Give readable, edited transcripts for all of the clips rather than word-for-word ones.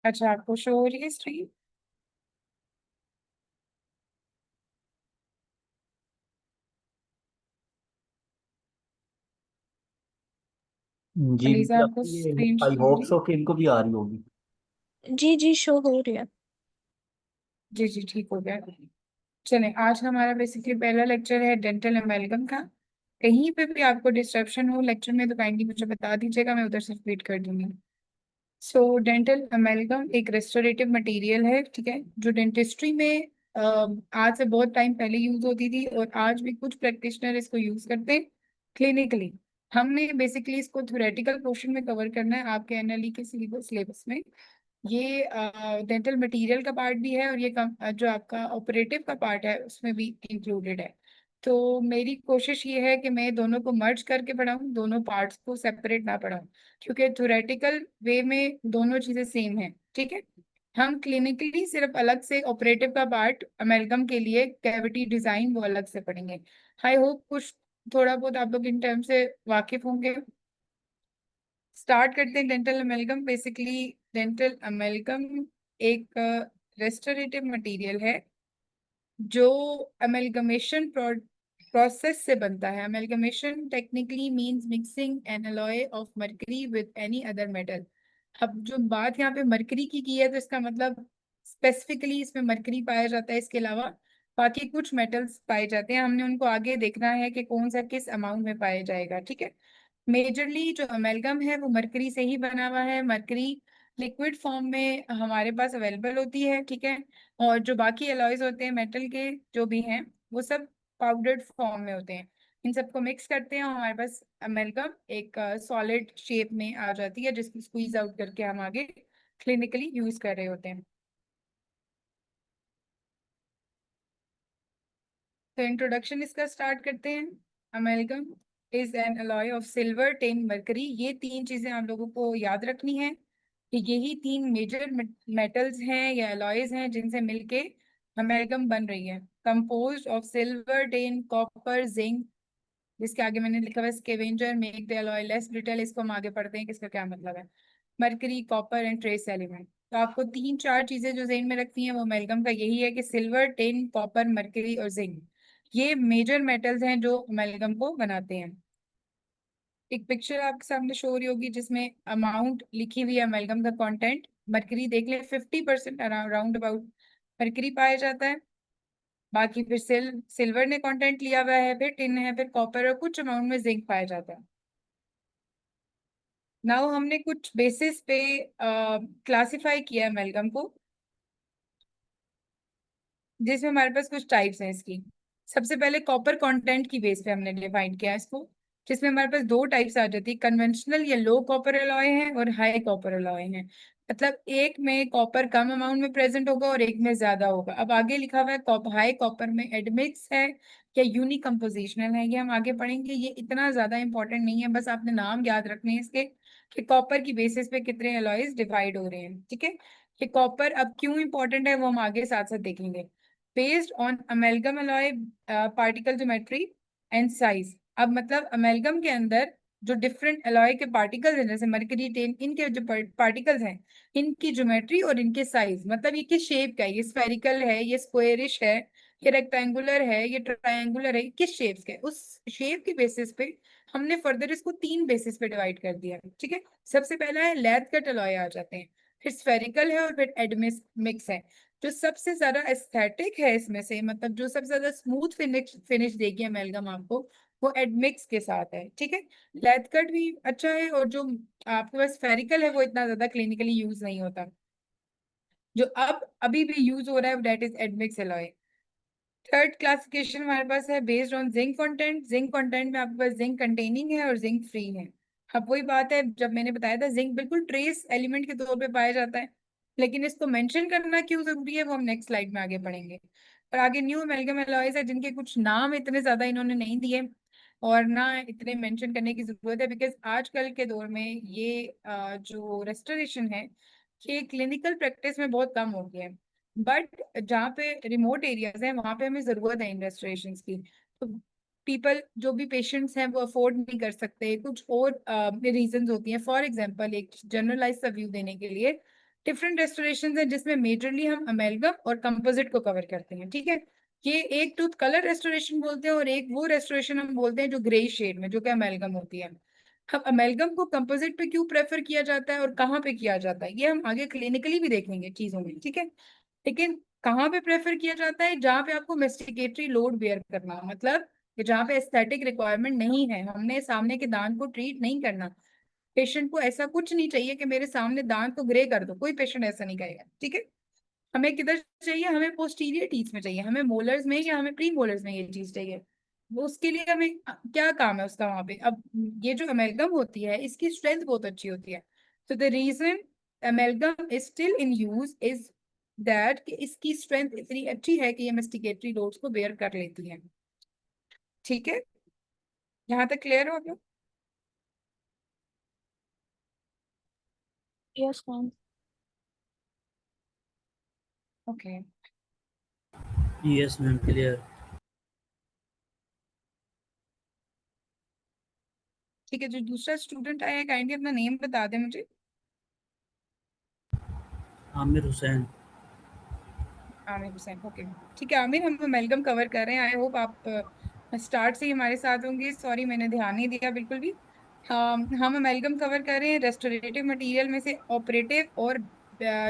अच्छा, आपको शो हो रही है स्क्रीन? जी प्लीज, मुझे आपको आपकी ये स्क्रीन आई शो हो होप रही सो है? कि इनको भी आ रही होगी। जी जी, शो हो रही है। जी जी, ठीक हो गया। चलें, आज हमारा बेसिकली पहला लेक्चर है डेंटल अमेलगम का। कहीं पे भी आपको डिस्ट्रप्शन हो लेक्चर में तो काइंडली मुझे बता दीजिएगा, मैं उधर से रिपीट कर दूंगी। सो डेंटल अमेलगम एक रेस्टोरेटिव मटेरियल है, ठीक है, जो डेंटिस्ट्री में आज से बहुत टाइम पहले यूज होती थी और आज भी कुछ प्रैक्टिशनर इसको यूज करते हैं क्लिनिकली। हमने बेसिकली इसको थ्योरेटिकल पोर्शन में कवर करना है आपके एनएलई के सिलेबस में। ये डेंटल मटेरियल का पार्ट भी है और ये जो आपका ऑपरेटिव का पार्ट है उसमें भी इंक्लूडेड है। तो मेरी कोशिश ये है कि मैं दोनों को मर्ज करके पढ़ाऊँ, दोनों पार्ट्स को सेपरेट ना पढ़ाऊँ, क्योंकि थ्योरेटिकल वे में दोनों चीजें सेम है, ठीक है। हम क्लिनिकली सिर्फ अलग से ऑपरेटिव का पार्ट अमेरिकम के लिए कैविटी डिजाइन वो अलग से पढ़ेंगे। आई होप कुछ थोड़ा बहुत आप लोग इन टर्म से वाकिफ होंगे। स्टार्ट करते हैं। Dental amalgam basically, dental amalgam एक रेस्टोरेटिव मटेरियल है जो अमेलगमेशन प्रोसेस से बनता है। Amalgamation technically means mixing N alloy of mercury with any other metal. अब जो बात यहाँ पे मरकरी की है तो इसका मतलब स्पेसिफिकली इसमें मरकरी पाया जाता है, इसके अलावा बाकी कुछ मेटल्स पाए जाते हैं। हमने उनको आगे देखना है कि कौन सा किस अमाउंट में पाया जाएगा, ठीक है। मेजरली जो अमेलगम है वो मरकरी से ही बना हुआ है। मरकरी लिक्विड फॉर्म में हमारे पास अवेलेबल होती है, ठीक है। और जो बाकी एलॉयज होते हैं मेटल के जो भी हैं वो सब पाउडर्ड फॉर्म में होते हैं। इन सबको मिक्स करते हैं और हमारे पास अमेलगम एक सॉलिड शेप में आ जाती है, जिसको स्क्वीज आउट करके हम आगे क्लिनिकली यूज कर रहे होते हैं। तो इंट्रोडक्शन इसका स्टार्ट करते हैं। Amalgam is an alloy of silver, tin, mercury. ये तीन चीजें आप लोगों को याद रखनी है कि यही तीन मेजर मेटल्स हैं या अलॉयज हैं जिनसे मिलके अमेलगम बन रही है। Composed of silver, tin, copper, zinc, जिसके आगे मैंने लिखा हुआ है scavenger make the alloy less brittle. इसको हम आगे पढ़ते हैं कि इसका क्या मतलब है। Mercury, copper and trace element. तो आपको तीन चार चीजें जो जेन में रखनी है वो अमेलगम का यही है कि सिल्वर, टिन, कॉपर, मरकरी और जिंक, ये मेजर मेटल्स हैं जो अमेलगम को बनाते हैं। एक पिक्चर आपके सामने शो हो रही होगी जिसमें अमाउंट लिखी हुई है अमेलगम का कंटेंट। मरकरी देख लें, 50% अराउंड अबाउट मरकरी पाया जाता है। बाकी फिर सिल्वर ने कंटेंट लिया हुआ है, फिर टिन है, फिर कॉपर और कुछ अमाउंट में जिंक पाया जाता है। नाउ हमने कुछ बेसिस पे क्लासिफाई किया है अमेलगम को, जिसमें हमारे पास कुछ टाइप्स हैं इसकी। सबसे पहले कॉपर कंटेंट की बेस पे हमने डिफाइन किया है इसको, जिसमें हमारे पास दो टाइप्स आ जाती है, कन्वेंशनल या लो कॉपर एलॉय है और हाई कॉपर एलॉय है। मतलब एक में कॉपर कम अमाउंट में प्रेजेंट होगा और एक में ज्यादा होगा। अब आगे लिखा हुआ है हाई कॉपर में एडमिक्स है या यूनिक कंपोजिशनल है, ये हम आगे पढ़ेंगे। ये इतना ज्यादा इंपॉर्टेंट नहीं है, बस आपने नाम याद रखने हैं इसके कि कॉपर की बेसिस पे कितने एलॉयज डिवाइड हो रहे हैं, ठीक है। कि कॉपर अब क्यों इंपॉर्टेंट है वो हम आगे साथ साथ देखेंगे। Based on amalgam alloy particle geometry and size. अब मतलब अमेलगम के अंदर जो डिफरेंट अलॉय के पार्टिकल्स हैं जैसे मरकरी, टेन, इनके जो पार्टिकल्स हैं, इनकी ज्योमेट्री और इनके साइज, मतलब ये किस शेप का है, ये स्फेरिकल है, ये स्क्वायरिश है, ये रेक्टेंगुलर है, ये ट्रायंगुलर है, किस शेप का है, उस शेप के बेसिस पे हमने फर्दर इसको तीन बेसिस पे डिवाइड कर दिया, ठीक है। सबसे पहला है लैथ कट अलॉय आ जाते हैं, फिर स्फेरिकल है और फिर एडमिक्स है। जो सबसे ज्यादा एस्थेटिक है इसमें से, मतलब जो सबसे ज्यादा स्मूथ फिनिश देगी अमेलगम आपको, वो एडमिक्स के साथ है, ठीक है। लैथ कट भी अच्छा है और जो आपके पास स्फेरिकल है वो इतना ज्यादा क्लिनिकली यूज नहीं होता। जो अब अभी भी यूज हो रहा है that is admix alloy. Third classification हमारे पास है based on zinc content. Zinc content में आपके पास जिंक कंटेनिंग है और जिंक फ्री है। अब वही बात है, जब मैंने बताया था जिंक बिल्कुल ट्रेस एलिमेंट के तौर पे पाया जाता है, लेकिन इसको मेंशन करना क्यों जरूरी है वो हम नेक्स्ट स्लाइड में आगे पढ़ेंगे। और आगे न्यू अमेलगम एलॉयज है जिनके कुछ नाम इतने ज्यादा इन्होंने नहीं दिए और ना इतने मेंशन करने की जरूरत है, बिकॉज आजकल के दौर में ये जो रेस्टोरेशन है ये क्लिनिकल प्रैक्टिस में बहुत कम हो गया है। बट जहाँ पे रिमोट एरियाज हैं वहां पे हमें जरूरत है इंडस्ट्रिएशन की। तो पीपल जो भी पेशेंट्स हैं वो अफोर्ड नहीं कर सकते, कुछ और रीजंस होती हैं। फॉर एग्जांपल एक जनरलाइज सा व्यू देने के लिए, डिफरेंट रेस्टोरेशन हैं जिसमें मेजरली हम अमेलगम और कंपोजिट को कवर करते हैं, ठीक है। ये एक टूथ कलर रेस्टोरेशन बोलते हैं और एक वो रेस्टोरेशन हम बोलते हैं जो ग्रे शेड में, जो कि अमेलगम होती है। अब अमेलगम को कंपोजिट पे क्यों प्रेफर किया जाता है और कहाँ पे किया जाता है, ये हम आगे क्लिनिकली भी देखेंगे चीजों में, ठीक है। लेकिन कहाँ पे प्रेफर किया जाता है, जहाँ पे आपको मेस्टिकेटरी लोड बेयर करना हो, मतलब कि जहाँ पे एस्थेटिक रिक्वायरमेंट नहीं है, हमने सामने के दांत को ट्रीट नहीं करना। पेशेंट को ऐसा कुछ नहीं चाहिए कि मेरे सामने दांत को ग्रे कर दो, कोई पेशेंट ऐसा नहीं करेगा, ठीक है। हमें किधर चाहिए, हमें पोस्टीरियर टीथ में चाहिए, हमें मोलर्स में या हमें प्री मोलर्स में ये चीज चाहिए। वो उसके लिए हमें क्या काम है उसका वहां पे। अब ये जो अमेलगम होती है इसकी स्ट्रेंथ बहुत अच्छी होती है। तो the reason amalgam is still in use is that कि इसकी स्ट्रेंथ इतनी अच्छी है कि ये मेस्टिकेटरी लोड्स को बेयर कर लेती है, ठीक है। यहाँ तक क्लियर हो गया? Yes ma'am. Okay, yes ma'am, clear. ठीक है। जो दूसरा स्टूडेंट आया है काइंडली अपना नेम बता दे मुझे। आमिर हुसैन। आमिर हुसैन, ओके। ठीक है आमिर, हम अमेलगम कवर कर रहे हैं। आई होप आप स्टार्ट से ही हमारे साथ होंगे। सॉरी मैंने ध्यान नहीं दिया बिल्कुल भी। हम अमेलगम कवर कर रहे हैं। रेस्टोरेटिव मटेरियल में से ऑपरेटिव और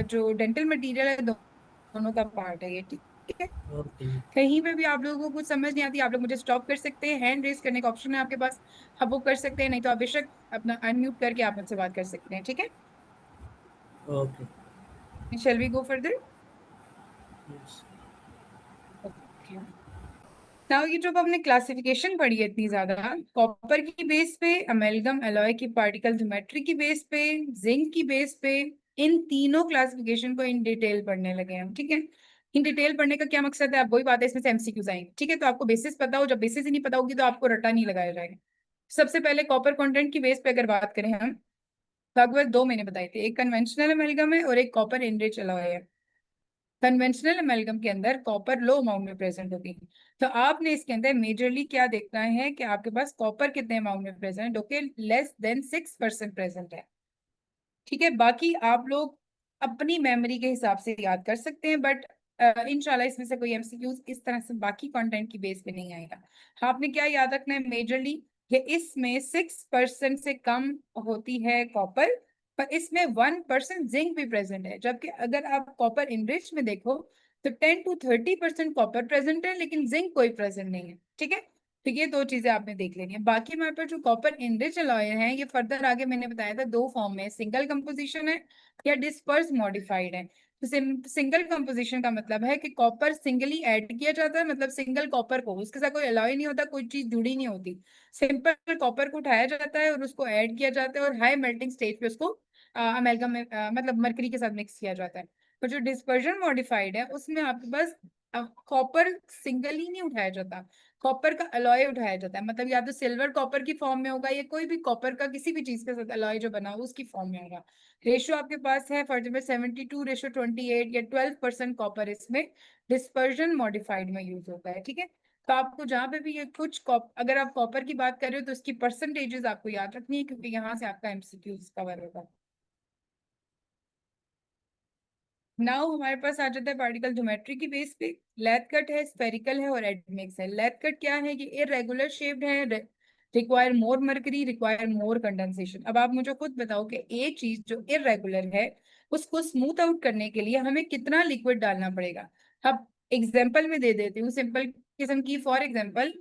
जो डेंटल मटेरियल है दोनों का पार्ट है ये, ठीक है। ओके। कहीं पे भी आप लोगों को कुछ समझ नहीं आती, आप लोग मुझे स्टॉप कर सकते हैं। हैंड रेज करने का ऑप्शन है आपके पास, आप वो कर सकते हैं, नहीं तो आप बेशक अपना अनम्यूट करके आप मुझसे बात कर सकते हैं, ठीक है। Okay. Shall we go further? Yes. Okay. Now ये जो हमने क्लासिफिकेशन पढ़ी है इतनी ज्यादा, कॉपर की बेस पे, अमेलगम एलॉय की पार्टिकल ज्योमेट्री की बेस पे, जिंक की बेस पे, इन तीनों क्लासिफिकेशन को इन डिटेल पढ़ने लगे हैं हम, ठीक है। इन डिटेल पढ़ने का क्या मकसद है, अब वही बात है, इसमें से एमसीक्यूज आएंगे, ठीक है। तो आपको बेसिस पता हो, जब बेसिस ही नहीं पता होगी तो आपको रट्टा नहीं लगाया जाएगा। सबसे पहले कॉपर कंटेंट की बेस पे अगर बात करें हम, तो आपको बस दो मैंने बताए थे, एक कन्वेंशनल अमेलगम है और एक कॉपर इनरिच एलॉय है। कन्वेंशनल अमेलगम के अंदर कॉपर लो अमाउंट में प्रेजेंट होती है। तो आपने इसके अंदर मेजरली क्या देखना है कि आपके पास कॉपर कितने अमाउंट में present, okay, less than 6% present है, ठीक है। बाकी आप लोग अपनी मेमोरी के हिसाब से याद कर सकते हैं, बट इंशाल्लाह इसमें से कोई एमसीक्यूज इस तरह से बाकी कंटेंट की बेस पे नहीं आएगा। हाँ, आपने क्या याद रखना है मेजरली, कि इसमें 6% से कम होती है कॉपर, पर इसमें 1% जिंक भी प्रेजेंट है। जबकि अगर आप कॉपर इनरिच में देखो तो 10 to 30% कॉपर प्रेजेंट है, लेकिन जिंक कोई प्रेजेंट नहीं है, ठीक है। तो ये दो चीजें आपने देख लेनी है। बाकी हमारे पास जो कॉपर इनरिच अलॉय हैं, ये फर्दर आगे मैंने बताया था दो फॉर्म में, सिंगल कंपोजिशन है या डिस्पर्स मॉडिफाइड है। तो सिंगल कंपोजिशन का मतलब है कि कॉपर सिंगली ऐड किया जाता है, मतलब सिंगल कॉपर को, उसके साथ कोई अलॉय नहीं होता, कोई चीज जुड़ी नहीं होती। सिंपल कॉपर को उठाया जाता है और उसको ऐड किया जाता है और हाई मेल्टिंग स्टेज पे उसको अमेलगम में मतलब मरकरी के साथ मिक्स किया जाता है। पर जो डिस्पर्जन मॉडिफाइड है उसमें आपके पास कॉपर सिंगली नहीं उठाया जाता, कॉपर का अलॉय उठाया जाता है। मतलब या तो सिल्वर कॉपर की फॉर्म में होगा या कोई भी कॉपर का किसी भी चीज के साथ अलॉय जो बना हो उसकी फॉर्म में होगा। रेशियो आपके पास है फॉर एग्जाम्पल 72:28 या 12% कॉपर इसमें डिस्पर्जन मॉडिफाइड में यूज होता है, ठीक है। तो आपको जहां पे भी ये कुछ अगर आप कॉपर की बात कर रहे हो तो उसकी परसेंटेजेस आपको याद रखनी है, क्योंकि यहाँ से आपका एमसीक्यू कवर होगा। नाउ हमारे पास आ जाता है पार्टिकल ज्योमेट्री की बेस पे। लैथ कट है, स्फेरिकल है और एडमिक्स है। लैथ कट क्या है, ये इरेगुलर शेप्ड है, require more mercury, require more condensation. अब आप मुझे खुद बताओ कि एक चीज जो इरेगुलर है उसको स्मूथ आउट करने के लिए हमें कितना लिक्विड डालना पड़ेगा। अब एग्जाम्पल में दे देती हूँ, सिंपल किस्म की, फॉर एग्जाम्पल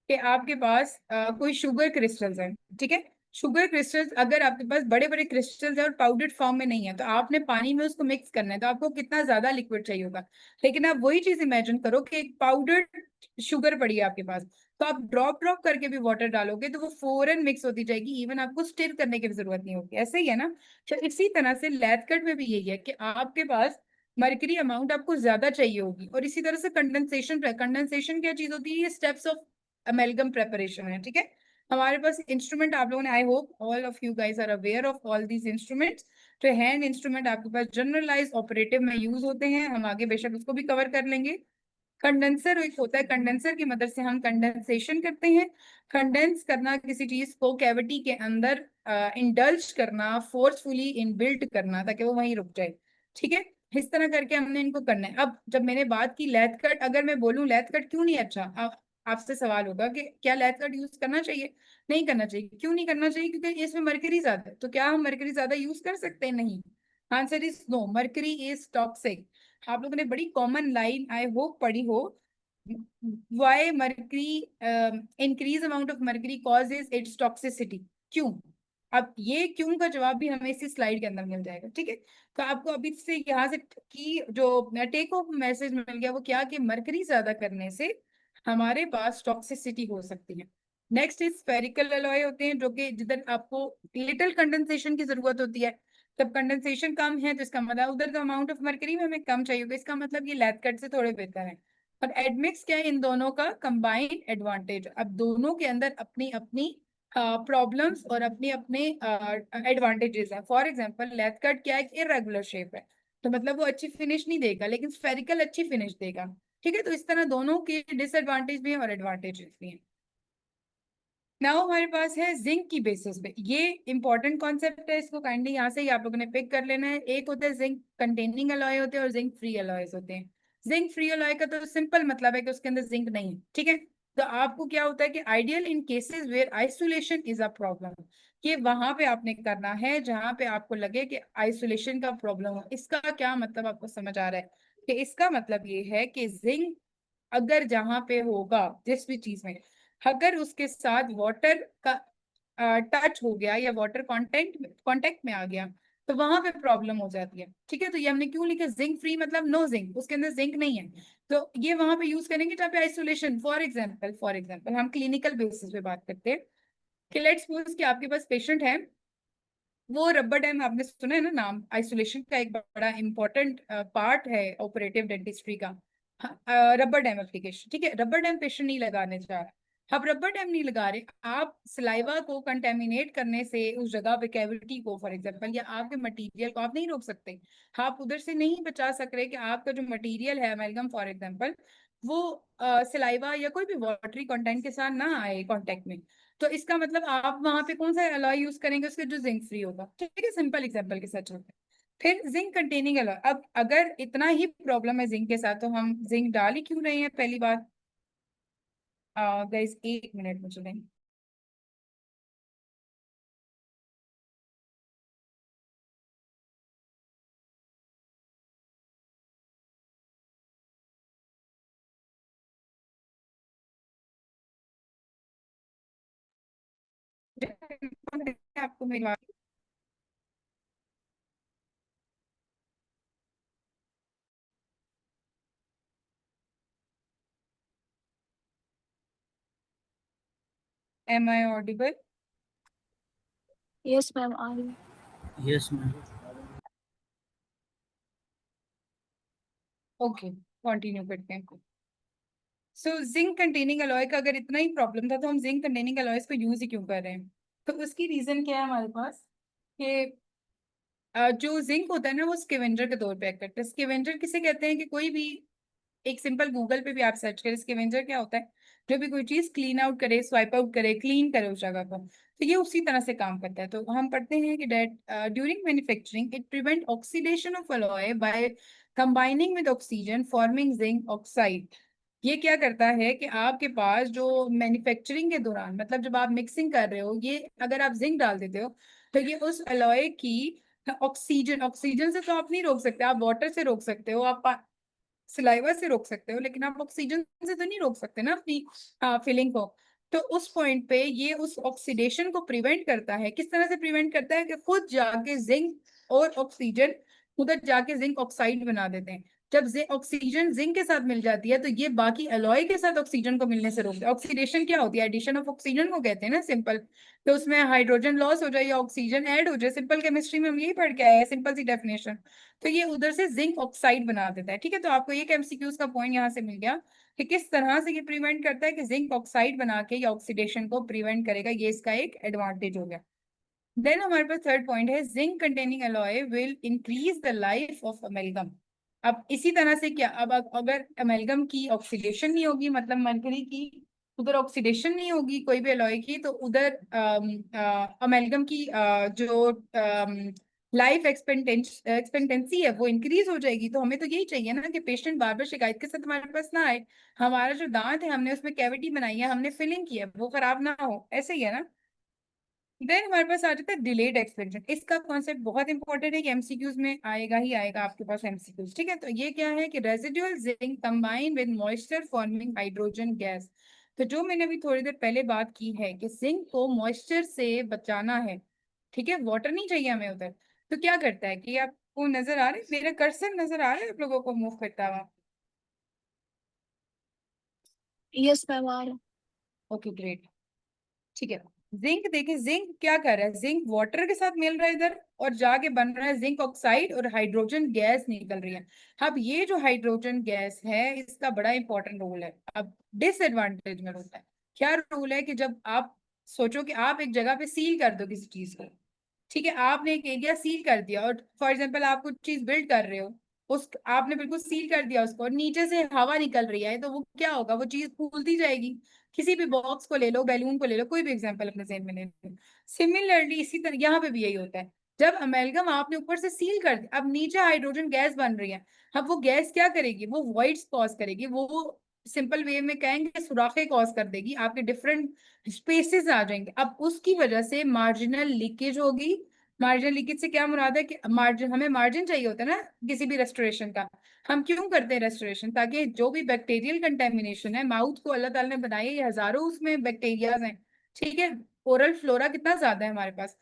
कि आपके पास कोई शुगर क्रिस्टल्स हैं, ठीक है। शुगर क्रिस्टल्स अगर आपके पास बड़े बड़े क्रिस्टल्स है और पाउडर्ड फॉर्म में नहीं है, तो आपने पानी में उसको मिक्स करना है, तो आपको कितना ज्यादा लिक्विड चाहिए होगा। लेकिन आप वही चीज इमेजिन करो कि एक पाउडर्ड शुगर पड़ी है आपके पास, तो आप ड्रॉप ड्रॉप करके भी वाटर डालोगे तो वो फौरन मिक्स होती जाएगी, इवन आपको स्टिर करने की भी जरूरत नहीं होगी। ऐसे ही है ना। तो इसी तरह से लैथ कट में भी यही है कि आपके पास मरकरी अमाउंट आपको ज्यादा चाहिए होगी। और इसी तरह से कंडेंसेशन, कंडेंसेशन क्या चीज होती है, ये स्टेप्स ऑफ अमेलगम प्रेपरेशन है, ठीक है। हमारे पास इंस्ट्रूमेंट, आप लोगों ने, I hope all of you guys are aware of all these instruments. तो हैंड इंस्ट्रूमेंट आपके पास जनरलाइज ऑपरेटिव में यूज होते हैं, हम आगे बेशक उसको भी कवर कर लेंगे। कंडेंसर एक होता है, कंडेंसर की मदद से हम कंडेंसेशन करते हैं। कंडेंस करना किसी चीज को कैविटी के अंदर इंडल्ज करना, फोर्सफुली इनबिल्ट करना ताकि वो वहीं रुक जाए। ठीक है, इस तरह करके हमने इनको करना है। अब जब मैंने बात की लैथ कट, अगर मैं बोलूं लैथ कट क्यों नहीं अच्छा, आपसे सवाल होगा कि क्या लैथ कट यूज करना चाहिए? नहीं करना चाहिए। क्यों नहीं करना चाहिए? क्योंकि इसमें मरकरी ज्यादा है। तो क्या हम मरकरी ज्यादा यूज कर सकते हैं? नहीं। Answer is no, mercury is toxic. आप लोगों ने बड़ी कॉमन लाइन आई होप पढ़ी हो, why mercury, increase amount of mercury causes its toxicity. क्यों? अब ये क्यों का जवाब भी हमें इसी स्लाइड के अंदर मिल जाएगा। ठीक है, तो आपको अभी से यहाँ से की जो टेक होम मैसेज मिल गया वो क्या, कि मरकरी ज्यादा करने से हमारे पास टॉक्सिसिटी हो सकती है। नेक्स्ट इज स्फेरिकल एलॉय होते हैं, जो कि जिधर आपको लिटिल कंडेंसेशन की जरूरत होती है। जब कंडेंसेशन कम है तो इसका मतलब उधर तो अमाउंट ऑफ मरकरी में हमें कम चाहिए होगा, इसका मतलब ये लैथ कट से थोड़े बेहतर है। और एडमिक्स क्या है, इन दोनों का कंबाइंड एडवांटेज। अब दोनों के अंदर अपनी अपनी प्रॉब्लम्स और अपने अपने एडवांटेजेस हैं। फॉर एग्जांपल लैथ कट क्या है, इरेगुलर शेप है, तो मतलब वो अच्छी फिनिश नहीं देगा, लेकिन स्फेरिकल अच्छी फिनिश देगा। ठीक है, तो इस तरह दोनों के डिसएडवांटेज भी हैं और एडवांटेजेस भी हैं। नाउ हमारे पास है जिंक की बेसिस पे, ये इंपॉर्टेंट कॉन्सेप्ट है, इसको काइंडली यहाँ से ही आप लोगों ने पिक कर लेना है। एक होता है जिंक कंटेनिंग अलॉय होते हैं और जिंक फ्री अलॉयज होते हैं। जिंक फ्री अलॉय का तो सिंपल मतलब है कि उसके अंदर जिंक नहीं है। ठीक है, तो आपको क्या होता है कि ideal in cases where isolation is a problem, ये वहां पे आपने करना है जहां पे आपको लगे कि आइसोलेशन का प्रॉब्लम हो। इसका क्या मतलब आपको समझ आ रहा है? कि इसका मतलब ये है कि जिंक अगर जहां पे होगा जिस भी चीज में, अगर उसके साथ वाटर का टच हो गया या वाटर कांटेक्ट में आ गया, तो वहां पे प्रॉब्लम हो जाती है। ठीक है, तो ये हमने क्यों लिखा जिंक फ्री, मतलब नो जिंक, उसके अंदर जिंक नहीं है। तो ये वहां पे यूज करेंगे जहाँ पे आइसोलेशन। फॉर एग्जाम्पल हम क्लिनिकल बेसिस पे बात करते हैं कि लेट्स सपोज कि आपके पास पेशेंट है, वो रबर डैम, आपने सुना है ना नाम, आइसोलेशन का एक बड़ा इंपॉर्टेंट पार्ट है ऑपरेटिव डेंटिस्ट्री का। रबर डैम एप्लीकेशन, ठीक है, रबर डैम पेशेंट नहीं लगाने जा रहा। आप रबर डैम नहीं लगा रहे, आप सलाइवा को कंटेमिनेट करने से उस जगह पे कैविटी को फॉर एग्जांपल या आपके मटेरियल को आप नहीं रोक सकते। आप उधर से नहीं बचा सक रहे कि आपका जो मटेरियल है अमेलगम फॉर एग्जांपल, वो सलाइवा या कोई भी वाटरी कंटेंट के साथ ना आए कांटेक्ट में। तो इसका मतलब आप वहां पे कौन सा अलॉय यूज करेंगे उसके, जो जिंक फ्री होगा। ठीक है, सिंपल एग्जांपल के साथ चलते हैं। फिर जिंक कंटेनिंग अलॉय, अब अगर इतना ही प्रॉब्लम है जिंक के साथ तो हम जिंक डाल ही क्यों रहे हैं? पहली बात, गाइस एक मिनट मुझे दें। आपको मेरी बात, am I audible? Yes ma'am, आ रही है। Yes ma'am. ओके, कंटिन्यू करते हैं। सो जिंक कंटेनिंग अलॉय का अगर इतना ही प्रॉब्लम था तो हम जिंक कंटेनिंग अलॉयज को यूज ही क्यों कर रहे हैं? तो उसकी रीजन क्या है हमारे पास, कि जो जिंक होता है ना वो स्केवेंजर के तौर पे एक्ट करता है। स्केवेंजर किसे कहते हैं? कि कोई भी, एक सिंपल गूगल पे भी आप सर्च करें स्केवेंजर क्या होता है, जो भी कोई चीज क्लीन आउट करे, स्वाइप आउट करे, क्लीन करे उस जगह को, तो ये उसी तरह से काम करता है। तो हम पढ़ते हैं कि that during manufacturing it prevent oxidation of alloy by combining with oxygen forming zinc oxide. ये क्या करता है कि आपके पास जो मैन्युफैक्चरिंग के दौरान, मतलब जब आप मिक्सिंग कर रहे हो, ये अगर आप जिंक डाल देते हो तो ये उस अलॉय की ऑक्सीजन, ऑक्सीजन से तो आप नहीं रोक सकते, आप वाटर से रोक सकते हो, आप सलाइवा से रोक सकते हो, लेकिन आप ऑक्सीजन से तो नहीं रोक सकते ना अपनी फीलिंग को। तो उस पॉइंट पे ये उस ऑक्सीडेशन को प्रिवेंट करता है। किस तरह से प्रिवेंट करता है? कि खुद जाके जिंक और ऑक्सीजन उधर जाके जिंक ऑक्साइड बना देते हैं। जब ऑक्सीजन जिंक के साथ मिल जाती है तो ये बाकी अलॉय के साथ ऑक्सीजन को मिलने से रोकता है। ऑक्सीडेशन क्या होती है? एडिशन ऑफ ऑक्सीजन को कहते हैं ना सिंपल। तो उसमें हाइड्रोजन लॉस हो जाए या ऑक्सीजन ऐड हो जाए, सिंपल केमिस्ट्री में हम यही पढ़ के आए हैं, सिंपल सी डेफिनेशन। तो ये उधर से जिंक ऑक्साइड बना देता है। ठीक है, तो आपको एक एमसीक्यूज का पॉइंट यहाँ से मिल गया कि किस तरह से ये प्रिवेंट करता है, कि जिंक ऑक्साइड बना के या ऑक्सीडेशन को प्रिवेंट करेगा, ये इसका एक एडवांटेज हो गया। देन हमारे पास थर्ड पॉइंट है zinc containing alloy will increase the life of amalgam. अब इसी तरह से क्या, अब अगर अमेलगम की ऑक्सीडेशन नहीं होगी, मतलब मरकरी की उधर ऑक्सीडेशन नहीं होगी कोई भी अलॉय की, तो उधर अमेलगम की जो लाइफ एक्सपेक्टेंसी है वो इंक्रीज हो जाएगी। तो हमें तो यही चाहिए ना कि पेशेंट बार बार शिकायत के साथ हमारे पास ना आए, हमारा जो दांत है हमने उसमें कैविटी बनाई है, हमने फिलिंग की है, वो खराब ना हो, ऐसे ही है ना। देन हमारे पास आ जाता है डिलेड एक्सपेंशन। इसका कॉन्सेप्ट बहुत इंपॉर्टेंट है कि एमसीक्यूज में आएगा ही आएगा आपके पास एमसीक्यूज, ठीक है। तो ये क्या है कि residual zinc combine with moisture forming hydrogen gas. तो जो मैंने अभी थोड़ी देर पहले बात की है कि जिंक को मॉइस्चर से बचाना है, ठीक है, वाटर नहीं चाहिए हमें उधर। तो क्या करता है कि आपको नजर आ रहा है, मेरा कर्सर नजर आ रहा है आप लोगों को मूव करता हुआ? यस मैम आ रहा। ओके ग्रेट, ठीक है। जिंक देखिए, जिंक क्या कर रहा है, जिंक वाटर के साथ मिल रहा है इधर और जाके बन रहा है जिंक ऑक्साइड और हाइड्रोजन गैस निकल रही है। अब ये जो हाइड्रोजन गैस है इसका बड़ा इंपॉर्टेंट रोल है। अब डिसएडवांटेज में होता है, क्या रोल है कि जब आप सोचो कि आप एक जगह पे सील कर दो किसी चीज को, ठीक है, आपने एक एरिया सील कर दिया और फॉर एग्जांपल आप कुछ चीज बिल्ड कर रहे हो, उस आपने बिल्कुल सील कर दिया उसको और नीचे से हवा निकल रही है, तो वो क्या होगा, वो चीज फूलती जाएगी। किसी भी बॉक्स को ले लो, बैलून को ले लो, कोई भी एग्जांपल अपने ज़हन में ले लो। सिमिलरली इसी तरह यहाँ पे भी यही होता है। जब अमेलगम आपने ऊपर से सील कर दिया, अब नीचे हाइड्रोजन गैस बन रही है। अब वो गैस क्या करेगी, वो वॉइड्स कॉज करेगी, वो सिंपल वे में कहेंगे सुराखें कॉज कर देगी, आपके डिफरेंट स्पेसेस आ जाएंगे। अब उसकी वजह से मार्जिनल लीकेज होगी। मार्जिनल लीकेज से क्या मुराद है कि मार्जिन, हमें मार्जिन चाहिए होता है ना किसी भी रेस्टोरेशन का। हम क्यों करते हैं रेस्टोरेशन, ताकि जो भी बैक्टीरियल कंटेमिनेशन है, माउथ को अल्लाह ताला ने बनाया, ये हजारों उसमें बैक्टीरियाज हैं, ठीक है। ओरल फ्लोरा कितना ज्यादा है हमारे पास,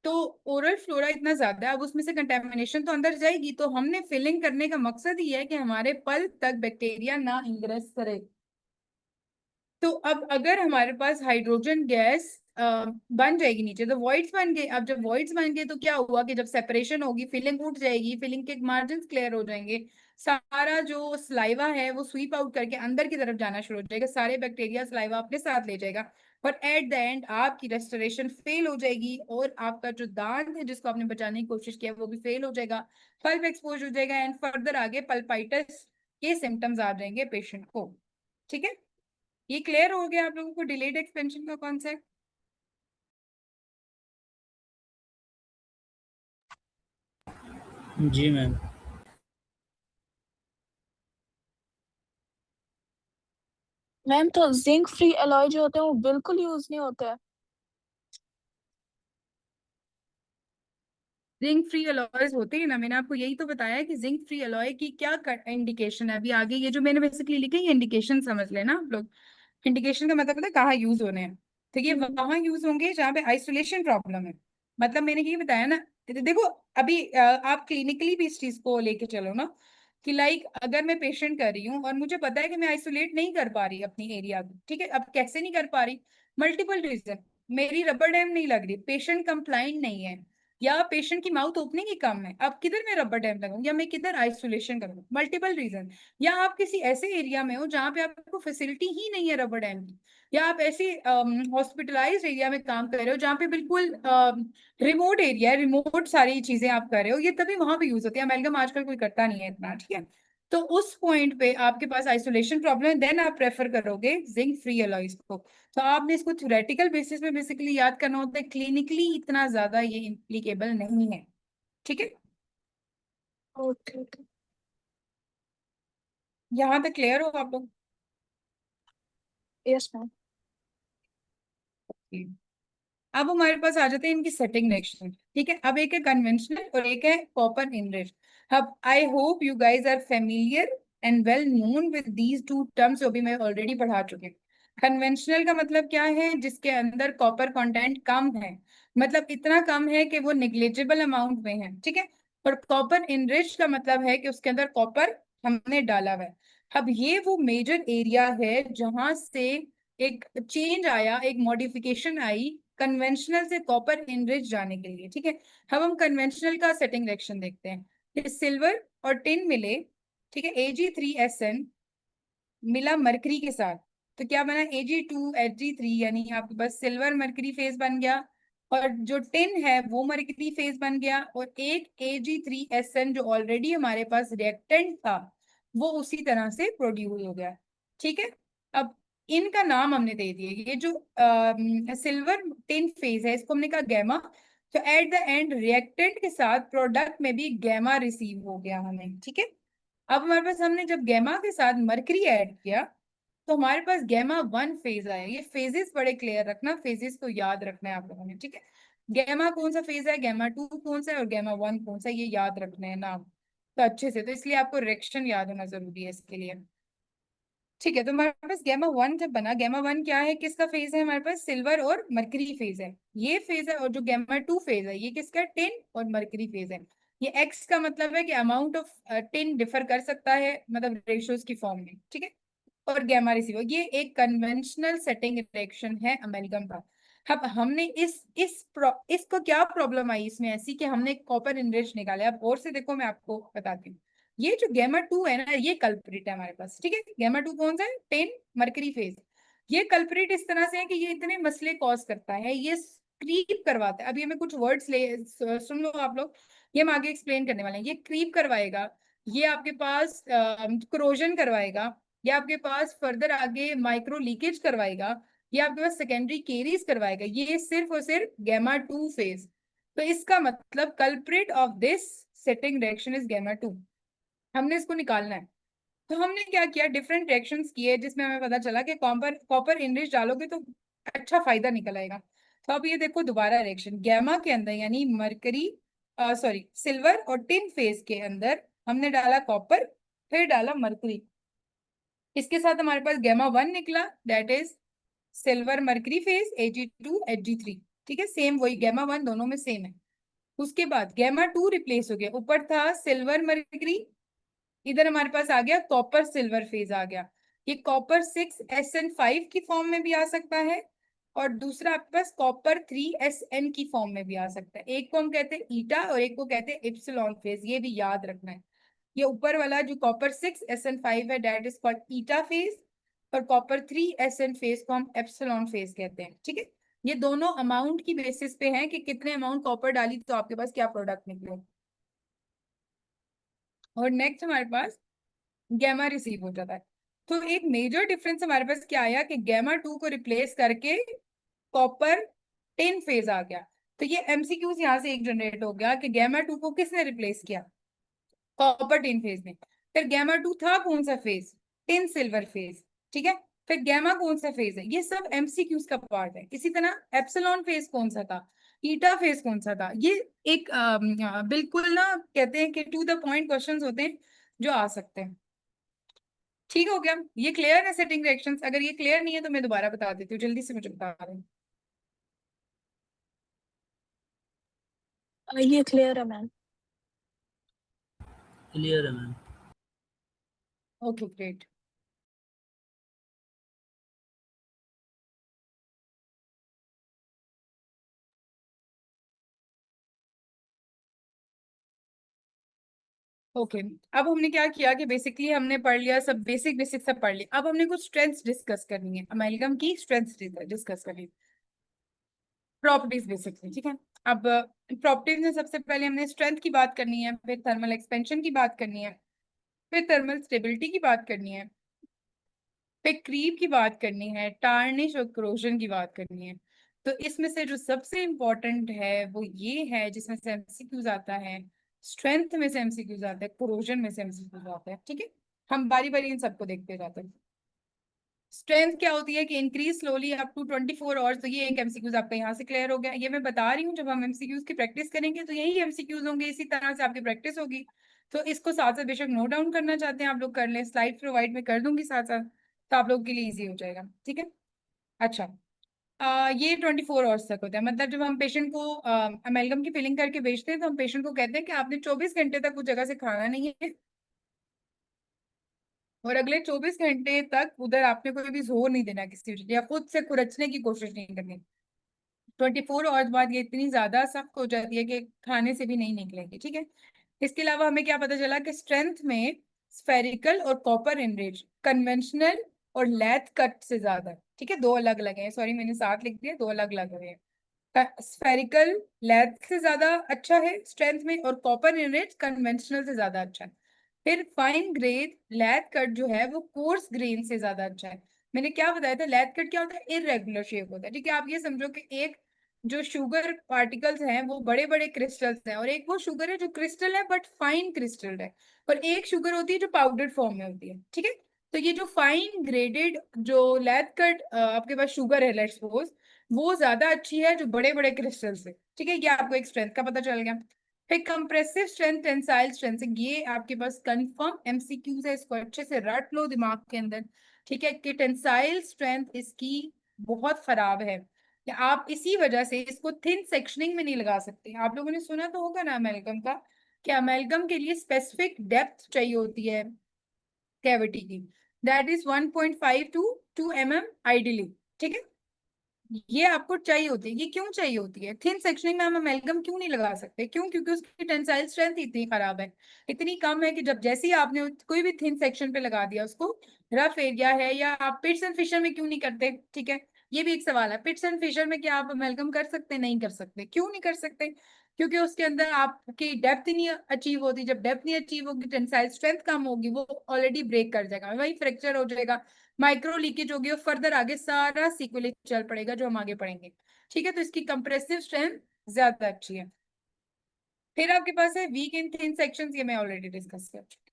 तो ओरल फ्लोरा इतना ज्यादा है, अब उसमें से कंटेमिनेशन तो अंदर जाएगी। तो हमने फिलिंग करने का मकसद ही है कि हमारे पल्प तक बैक्टीरिया ना इंग्रेस करे। तो अब अगर हमारे पास हाइड्रोजन गैस बन जाएगी नीचे, तो वॉइड्स बन गए। अब जब वॉइड्स बन गए तो क्या हुआ कि जब सेपरेशन होगी, फिलिंग उठ जाएगी, फिलिंग के मार्जिन क्लियर हो जाएंगे, सारा जो स्लाइवा है वो स्वीप आउट करके अंदर की तरफ जाना शुरू हो जाएगा, सारे बैक्टीरिया स्लाइवा अपने साथ ले जाएगा। और एट द एंड आपकी रेस्टोरेशन फेल हो जाएगी और आपका जो दांत है जिसको आपने बचाने की कोशिश किया वो भी फेल हो जाएगा, पल्प एक्सपोज हो जाएगा एंड फर्दर आगे पल्पाइटिस के सिम्टम्स आ जाएंगे पेशेंट को, ठीक है। ये क्लियर हो गया आप लोगों को डिलेड एक्सपेंशन का कॉन्सेप्ट? जी मैम। मैम तो जिंक फ्री एलॉय जो होते हैं वो बिल्कुल यूज नहीं होते हैं। जिंक फ्री अलॉयज होते हैं ना, मैंने आपको यही तो बताया कि जिंक फ्री अलॉय की क्या इंडिकेशन है। अभी आगे ये जो मैंने बेसिकली लिखे ये इंडिकेशन समझ लेना आप लोग। इंडिकेशन का मतलब है कहाँ यूज होने हैं। तो ये वहां यूज होंगे जहाँ पे आइसोलेशन प्रॉब्लम है। मतलब मैंने ये बताया ना, देखो अभी आप क्लिनिकली भी इस चीज को लेके चलो ना कि लाइक अगर मैं पेशेंट कर रही हूँ और मुझे पता है कि मैं आइसोलेट नहीं कर पा रही अपनी एरिया को, ठीक है, अब कैसे नहीं कर पा रही, मल्टीपल रीजन। मेरी रबर डैम नहीं लग रही, पेशेंट कंप्लाइंट नहीं है, या पेशेंट की माउथ ओपनिंग ही कम है, अब किधर मैं रबर डैम लगाऊं या मैं किधर आइसोलेशन करूं, मल्टीपल रीजन। या आप किसी ऐसे एरिया में हो जहाँ पे आपको फैसिलिटी ही नहीं है रबर डैम की, या आप ऐसे हॉस्पिटलाइज्ड एरिया में काम कर रहे हो जहाँ पे बिल्कुल रिमोट एरिया है, रिमोट सारी चीजें आप कर रहे हो, ये तभी वहां पे यूज होती है। अमेलगम आजकल कोई करता नहीं है इतना, ठीक है। तो उस पॉइंट पे आपके पास आइसोलेशन प्रॉब्लम है, देन आप प्रेफर करोगे जिंक फ्री एलॉयज को। तो आपने इसको थ्योरेटिकल बेसिस पे बेसिकली याद करना होता है, क्लिनिकली इतना ज्यादा ये इम्प्लीकेबल नहीं है, ठीक है। Okay okay. यहाँ तक क्लियर हो आप लोग? Yes ma'am. अब हमारे पास आ जाते हैं इनकी सेटिंग रिएक्शन, ठीक है। अब एक है कन्वेंशनल और एक है कॉपर इनरिच। अब I hope you guys are familiar and well known with these two terms, जो भी मैं ऑलरेडी पढ़ा चुके हैं। कन्वेंशनल का मतलब क्या है, जिसके अंदर कॉपर कंटेंट कम है, मतलब इतना कम है कि वो निग्लिजिबल अमाउंट में है, ठीक है। और कॉपर इनरिच का मतलब है कि उसके अंदर कॉपर हमने डाला हुआ है। अब ये वो मेजर एरिया है जहां से एक चेंज आया, एक मॉडिफिकेशन आई कन्वेंशनल से कॉपर इनरिच जाने के लिए, ठीक है। अब हम कन्वेंशनल का सेटिंग रिएक्शन देखते हैं। सिल्वर और टिन मिले, ठीक है, Ag3SN मिला मरकरी के साथ, तो क्या बना, Ag2Hg3, यानी आपके पास सिल्वर मरकरी फेस बन गया और जो टिन है वो मरकरी फेस बन गया, और एक Ag3SN जो ऑलरेडी हमारे पास रिएक्टेंट था वो उसी तरह से प्रोड्यूस हो गया, ठीक है। अब इनका नाम हमने दे दिया, ये जो सिल्वर टिन फेज है इसको हमने कहा गैमा। तो एट द एंड रिएक्टेंट के साथ प्रोडक्ट में भी गैमा रिसीव हो गया हमें, ठीक है। अब हमारे पास हमने जब गैमा के साथ मरकरी ऐड किया तो हमारे पास गैमा 1 फेज आया। ये फेजेस बड़े क्लियर रखना, फेजेस को याद रखना है आप लोगों ने, ठीक है। गैमा कौन सा फेज है, गैमा 2 कौन सा है और गैमा 1 कौन सा है, ये याद रखने हैं नाम तो अच्छे से। तो इसलिए आपको रिएक्शन याद होना जरूरी है इसके लिए, ठीक है। तो हमारे पास गैमा 1 जब बना, गैमा 1 क्या है, किसका फेज है, हमारे पास सिल्वर और मरकरी फेज है, ये फेज है। और जो गैमा 2 फेज है ये किसका है, टिन और मरकरी फेज है। ये एक्स का मतलब है कि अमाउंट ऑफ टिन डिफर कर सकता है, मतलब रेशियोज की फॉर्म में, ठीक है। और गैमा रिसीवर, ये एक कन्वेंशनल सेटिंग रिएक्शन है अमेलगम का। अब हमने इसको क्या प्रॉब्लम आई इसमें ऐसी कि हमने कॉपर इनरिच निकाले। अब और से देखो, मैं आपको बताती हूँ। ये जो गैमा 2 है ना, ये कल्प्रिट है हमारे पास, ठीक है। गैमा 2 कौन सा है, टेन मरकरी फेज। ये कल्प्रिट इस तरह से है कि ये इतने मसले कॉज करता है, ये क्रीप करवाता है। अभी हमें कुछ वर्ड्स सुन लो आप लोग, ये हम आगे एक्सप्लेन करने वाले हैं। ये क्रीप करवाएगा, ये आपके पास क्रोजन करवाएगा, ये आपके पास फर्दर आगे माइक्रो लीकेज करवाएगा, ये आपके पास सेकेंडरी केरीज करवाएगा, ये सिर्फ और सिर्फ गैमा 2 फेज। तो इसका मतलब culprit of this setting reaction is gamma 2। हमने इसको निकालना है। तो हमने क्या किया, डिफरेंट रिएक्शंस किए जिसमें हमें पता चला कि कॉपर कॉपर इनरिच डालोगे तो अच्छा फायदा निकल आएगा। तो अब ये देखो दोबारा रिएक्शन, गैमा के अंदर यानी मरकरी सॉरी सिल्वर और टिन फेज के अंदर हमने डाला कॉपर, फिर डाला मरकरी। इसके साथ हमारे पास गैमा 1 निकला, that is silver mercury phase Ag2 Hg3, ठीक है। सेम वही गैमा 1 दोनों में सेम है। उसके बाद गैमा 2 रिप्लेस हो गया, ऊपर था सिल्वर मरकरी, इधर हमारे पास आ गया कॉपर सिल्वर फेज आ गया। ये कॉपर 6SN5 की फॉर्म में भी आ सकता है और दूसरा आपके पास कॉपर 3SN की फॉर्म में भी आ सकता है। एक को हम कहते हैं ईटा और एक को कहते हैं इप्सिलॉन फेज, ये भी याद रखना है। ये ऊपर वाला जो कॉपर 6SN5 है that is called eta phase, और कॉपर 3SN फेज को हम एप्सिलॉन फेज कहते हैं, ठीक है। ये दोनों अमाउंट की बेसिस पे हैं कि कितने अमाउंट कॉपर डाली तो आपके पास क्या प्रोडक्ट निकले। और नेक्स्ट हमारे पास गैमा रिसीव हो जाता है। तो एक मेजर डिफरेंस हमारे पास क्या आया कि गैमा 2 को रिप्लेस करके कॉपर 10 फेज आ गया। तो ये एमसीक्यूज यहाँ से एक जनरेट हो गया कि गैमा 2 को किसने रिप्लेस किया, कॉपर 10 फेज में। फिर गैमा 2 था कौन सा फेज, 10 सिल्वर फेज, ठीक है। फिर गैमा कौन सा फेज है, ये सब एमसीक्यूज का पार्ट है। इसी तरह एप्सिलॉन फेज कौन सा था, ईटा फेज कौन सा था, ये एक बिल्कुल ना कहते हैं कि टू द पॉइंट क्वेश्चंस होते हैं जो आ सकते हैं। ठीक हो गया, ये क्लियर है सेटिंग रिएक्शंस। अगर ये क्लियर नहीं है तो मैं दोबारा बता देती हूँ, जल्दी से मुझे बता रही हूँ। ये क्लियर है मैम। क्लियर है मैम। Okay great. ओके अब हमने क्या किया कि बेसिकली हमने पढ़ लिया सब, बेसिक बेसिक सब पढ़ लिया। अब हमने कुछ स्ट्रेंथ्स डिस्कस करनी है, अमेलगम की स्ट्रेंथ्स डिस्कस करनी है, प्रॉपर्टीज बेसिकली, ठीक है। अब प्रॉपर्टीज में सबसे पहले हमने स्ट्रेंथ की बात करनी है, फिर थर्मल एक्सपेंशन की बात करनी है, फिर थर्मल स्टेबिलिटी की बात करनी है, फिर क्रीप की बात करनी है, टार्निश और क्रोजन की बात करनी है। तो इसमें से जो सबसे इम्पोर्टेंट है वो ये है जिसमें से एमसीक्यूज आता है, स्ट्रेंथ में से एमसीक्यूज आता है, क्रोजन में से एमसीक्यूज आता है, ठीक है। हम बारी बारी इन सबको देखते जाते हैं। स्ट्रेंथ क्या होती है कि increase slowly up to 24 hours, तो ये एक एमसीक्यूज आपका यहाँ से क्लियर हो गया। ये मैं बता रही हूँ, जब हम एमसीक्यूज की प्रैक्टिस करेंगे तो यही एमसीक्यूज होंगे, इसी तरह से आपकी प्रैक्टिस होगी। तो इसको साथ साथ बेशक नोट डाउन करना चाहते हैं आप लोग कर लें, स्लाइड प्रोवाइड में कर दूंगी साथ साथ, तो आप लोगों के लिए इजी हो जाएगा, ठीक है। अच्छा ये 24 आवर्स तक होता है, मतलब जब हम पेशेंट को अमेलगम की फिलिंग करके भेजते हैं तो हम पेशेंट को कहते हैं कि आपने 24 घंटे तक उस जगह से खाना नहीं है और अगले 24 घंटे तक उधर आपने कोई भी जोर नहीं देना किसी चीज या खुद से खुरचने की कोशिश नहीं करनी। 24 आवर्स बाद ये इतनी ज्यादा सख्त हो जाती है कि खाने से भी नहीं निकलेगी, ठीक है। इसके अलावा हमें क्या पता चला कि स्ट्रेंथ में स्फेरिकल और कॉपर इनरिच कन्वेंशनल और लैथ कट से ज्यादा है, ठीक है। दो अलग अलग हैं, सॉरी मैंने साथ लिख दिया, दो अलग अलग है। स्फेरिकल लैथ से ज्यादा अच्छा है स्ट्रेंथ में और कॉपर इनरिच कन्वेंशनल से ज्यादा अच्छा है। फिर फाइन ग्रेड लैथ कट जो है वो कोर्स ग्रेन से ज्यादा अच्छा है। मैंने क्या बताया था, लैथ कट क्या होता है, इरेगुलर शेप होता है, ठीक है। आप ये समझो कि एक जो शुगर पार्टिकल्स हैं वो बड़े बड़े क्रिस्टल्स हैं, और एक वो शुगर है जो क्रिस्टल है बट फाइन क्रिस्टल है, और एक शुगर होती है जो पाउडर्ड फॉर्म में होती है, ठीक है। तो ये जो फाइन ग्रेडेड जो लैथ कट आपके पास शुगर है, लेट्स सपोज, वो ज्यादा अच्छी है जो बड़े बड़े क्रिस्टल से, ठीक है। ये आपको एक स्ट्रेंथ का पता चल गया। फिर कंप्रेसिव स्ट्रेंथ, टेंसाइल स्ट्रेंथ, ये आपके पास कंफर्म एमसीक्यूज है, इसको अच्छे से रट लो दिमाग के अंदर, ठीक है। कि टेंसाइल स्ट्रेंथ इसकी बहुत खराब है, कि आप इसी वजह से इसको थिन सेक्शनिंग में नहीं लगा सकते। आप लोगों ने सुना तो होगा ना अमेलगम का, कि अमेलगम के लिए स्पेसिफिक डेप्थ चाहिए होती है कैविटी की, that is 1.5 to 2 mm ideally, ठीक है। ये आपको चाहिए होती है। ये क्यों चाहिए होती है? थिन सेक्शनिंग में हम अमेलगम क्यों नहीं लगा सकते? क्यों? क्योंकि उसकी टेंसाइल स्ट्रेंथ इतनी खराब है, इतनी कम है, कि जब जैसे ही आपने कोई भी थिन सेक्शन पे लगा दिया उसको, रफ एरिया है, या आप पिट्स एंड फिशर में क्यों नहीं करते, ठीक है। ये भी एक सवाल है, पिट्स एंड फिशर में क्या आप अमेलगम कर सकते? नहीं कर सकते। क्यों नहीं कर सकते? क्योंकि उसके अंदर आपकी डेप्थ नहीं अचीव होती। जब डेप्थ नहीं अचीव होगी, टेंसाइल स्ट्रेंथ कम होगी, वो ऑलरेडी ब्रेक कर जाएगा, वही फ्रैक्चर हो जाएगा, माइक्रो लीकेज होगी, और फर्दर आगे सारा सीक्वेंस चल पड़ेगा जो हम आगे पढ़ेंगे, ठीक है। तो इसकी कंप्रेसिव स्ट्रेंथ ज्यादा अच्छी है। फिर आपके पास है वीक इन थिन सेक्शंस, ये मैं ऑलरेडी डिस्कस कर चुकी हूँ।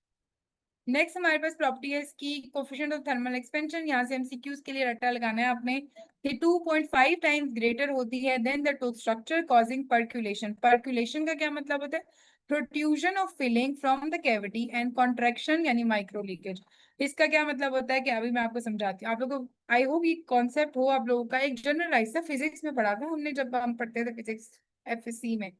नेक्स्ट हमारे पास प्रॉपर्टी है इसकी कोफिशिएंट ऑफ थर्मल एक्सपेंशन। यहाँ से एमसीक्यूज के लिए रट्टा लगाना है आपने, कि 2.5 टाइम्स ग्रेटर होती है than the tooth structure causing percolation. Percolation का क्या मतलब होता है? Protrusion of filling from the cavity, and contraction यानी माइक्रो लीकेज। इसका क्या मतलब होता है कि अभी मैं आपको समझाती हूँ। आप लोगों को आई होप ये कॉन्सेप्ट हो आप लोगों का, एक जनरलाइज था, फिजिक्स में पढ़ा था हमने जब हम पढ़ते थे फिजिक्स एफएससी में।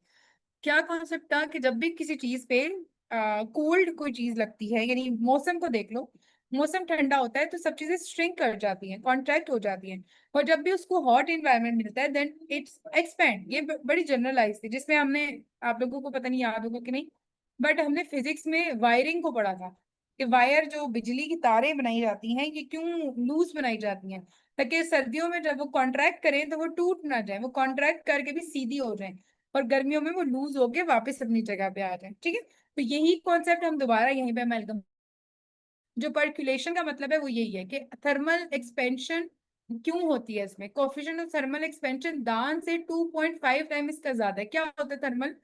क्या कॉन्सेप्ट था कि जब भी किसी चीज पे कोल्ड कोई चीज लगती है, यानी मौसम को देख लो, मौसम ठंडा होता है तो सब चीजें श्रिंक कर जाती हैं, कॉन्ट्रैक्ट हो जाती हैं, और जब भी उसको हॉट एनवायरनमेंट मिलता है देन इट्स एक्सपैंड। ये बड़ी जनरलाइज थी, जिसमें हमने, आप लोगों को पता नहीं याद होगा कि नहीं, बट हमने फिजिक्स में वायरिंग को पढ़ा था, कि वायर जो बिजली की तारें बनाई जाती हैं ये क्यों लूज बनाई जाती हैं, ताकि सर्दियों में जब वो कॉन्ट्रैक्ट करें तो वो टूट ना जाए, वो कॉन्ट्रैक्ट करके भी सीधी हो जाए, और गर्मियों में वो लूज होके वापस अपनी जगह पे आ जाए, ठीक है। तो यही कॉन्सेप्ट हम दोबारा यहीं पे अमेलगम, जो पर्कुलेशन का मतलब है वो यही है कि थर्मल एक्सपेंशन क्यों होती है इसमें, कोफिशिएंट ऑफ थर्मल एक्सपेंशन दान से 2.5 टाइम इसका ज्यादा है। क्या होता है थर्मल?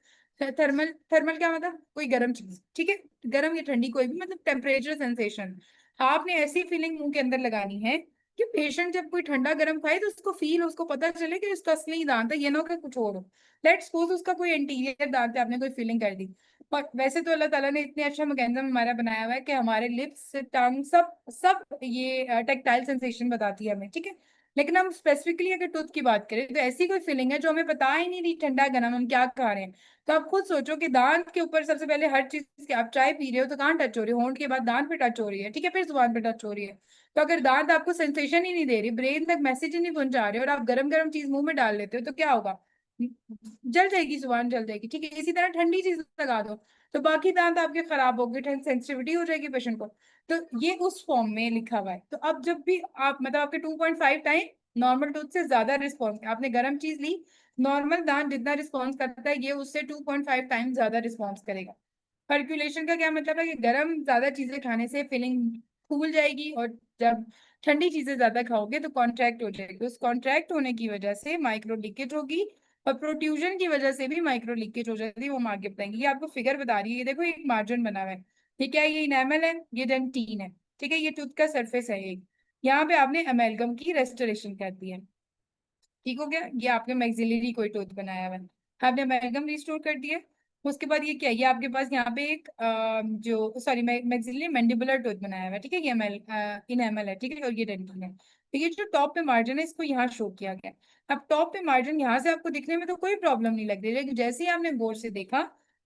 थर्मल थर्मल क्या मतलब? कोई गर्म चीज, ठीक है, गर्म या ठंडी कोई भी, मतलब टेम्परेचर सेंसेशन। आपने ऐसी फीलिंग मुंह के अंदर लगानी है कि पेशेंट जब कोई ठंडा गर्म खाए तो उसको फील, उसको पता चले कि उसका असली दांत है, ये ना हो कि कुछ और हो। लेट्स सपोज उसका कोई इंटीरियर दांत है, आपने कोई फीलिंग कर दी। और वैसे तो अल्लाह ताला ने इतने अच्छा मैकेनिज्म हमारा बनाया हुआ है कि हमारे लिप्स, टंग, सब सब ये टैक्टाइल सेंसेशन बताती है हमें, ठीक है। लेकिन हम स्पेसिफिकली अगर टूथ की बात करें तो ऐसी कोई फीलिंग है जो हमें पता ही नहीं रही ठंडा गर्म हम क्या खा रहे हैं। तो आप खुद सोचो कि दांत के ऊपर सबसे पहले हर चीज के, आप चाय पी रहे हो तो कहाँ टच हो रही है? होंठ के बाद दांत पे टच हो रही है, ठीक है, फिर जुबान पे टच हो रही है। तो अगर दांत आपको सेंसेशन ही नहीं दे रही, ब्रेन तक मैसेज ही नहीं पहुंचा रहे, और आप गरम गरम चीज मुंह में डाल लेते हो, तो क्या होगा? जल जाएगी, जुबान जल जाएगी, ठीक है। इसी तरह ठंडी चीज लगा दो तो बाकी दांत आपके खराब हो गए, ठंड सेंसिटिविटी हो जाएगी पेशेंट को। तो ये उस फॉर्म में लिखा हुआ है। तो अब जब भी आप, मतलब आपके 2.5 टाइम नॉर्मल टूथ से ज्यादा रिस्पॉन्स, आपने गर्म चीज ली, नॉर्मल दांत जितना रिस्पॉन्स करता है ये उससे 2.5 टाइम ज्यादा रिस्पॉन्स करेगा। सर्कुलेशन का क्या मतलब है? कि गर्म ज्यादा चीजें खाने से फीलिंग फूल जाएगी, और जब ठंडी चीजें ज्यादा खाओगे तो कॉन्ट्रैक्ट हो जाएगी, उस कॉन्ट्रैक्ट होने की वजह से माइक्रो लीकेज होगी, और प्रोट्रूजन की वजह से भी माइक्रो लीकेज हो जाती है, वो हम आगे बताएंगे। ये आपको फिगर बता रही है, ये देखो एक मार्जिन बना हुआ है, ठीक है, ये इनेमल है, ये डेंटिन है, ठीक है, ये टूथ का सरफेस है एक, यहाँ पे आपने अमेलगम की रेस्टोरेशन कर दी है, ठीक हो गया। ये आपने मैक्सिलरी कोई टूथ बनाया हुआ है, आपने अमेलगम रिस्टोर कर दिया। उसके बाद ये क्या है? ये आपके पास यहाँ पे एक जो सॉरी मैक्सिलरी मैंडिबुलर टूथ बनाया हुआ है, ठीक है, ये इनेमल है, ठीक है, और ये डेंटिन है। तो ये जो टॉप पे मार्जिन है इसको यहाँ शो किया गया है। अब टॉप पे मार्जिन यहाँ से आपको दिखने में तो कोई प्रॉब्लम नहीं लग रही, लेकिन जैसे ही आपने गौर से देखा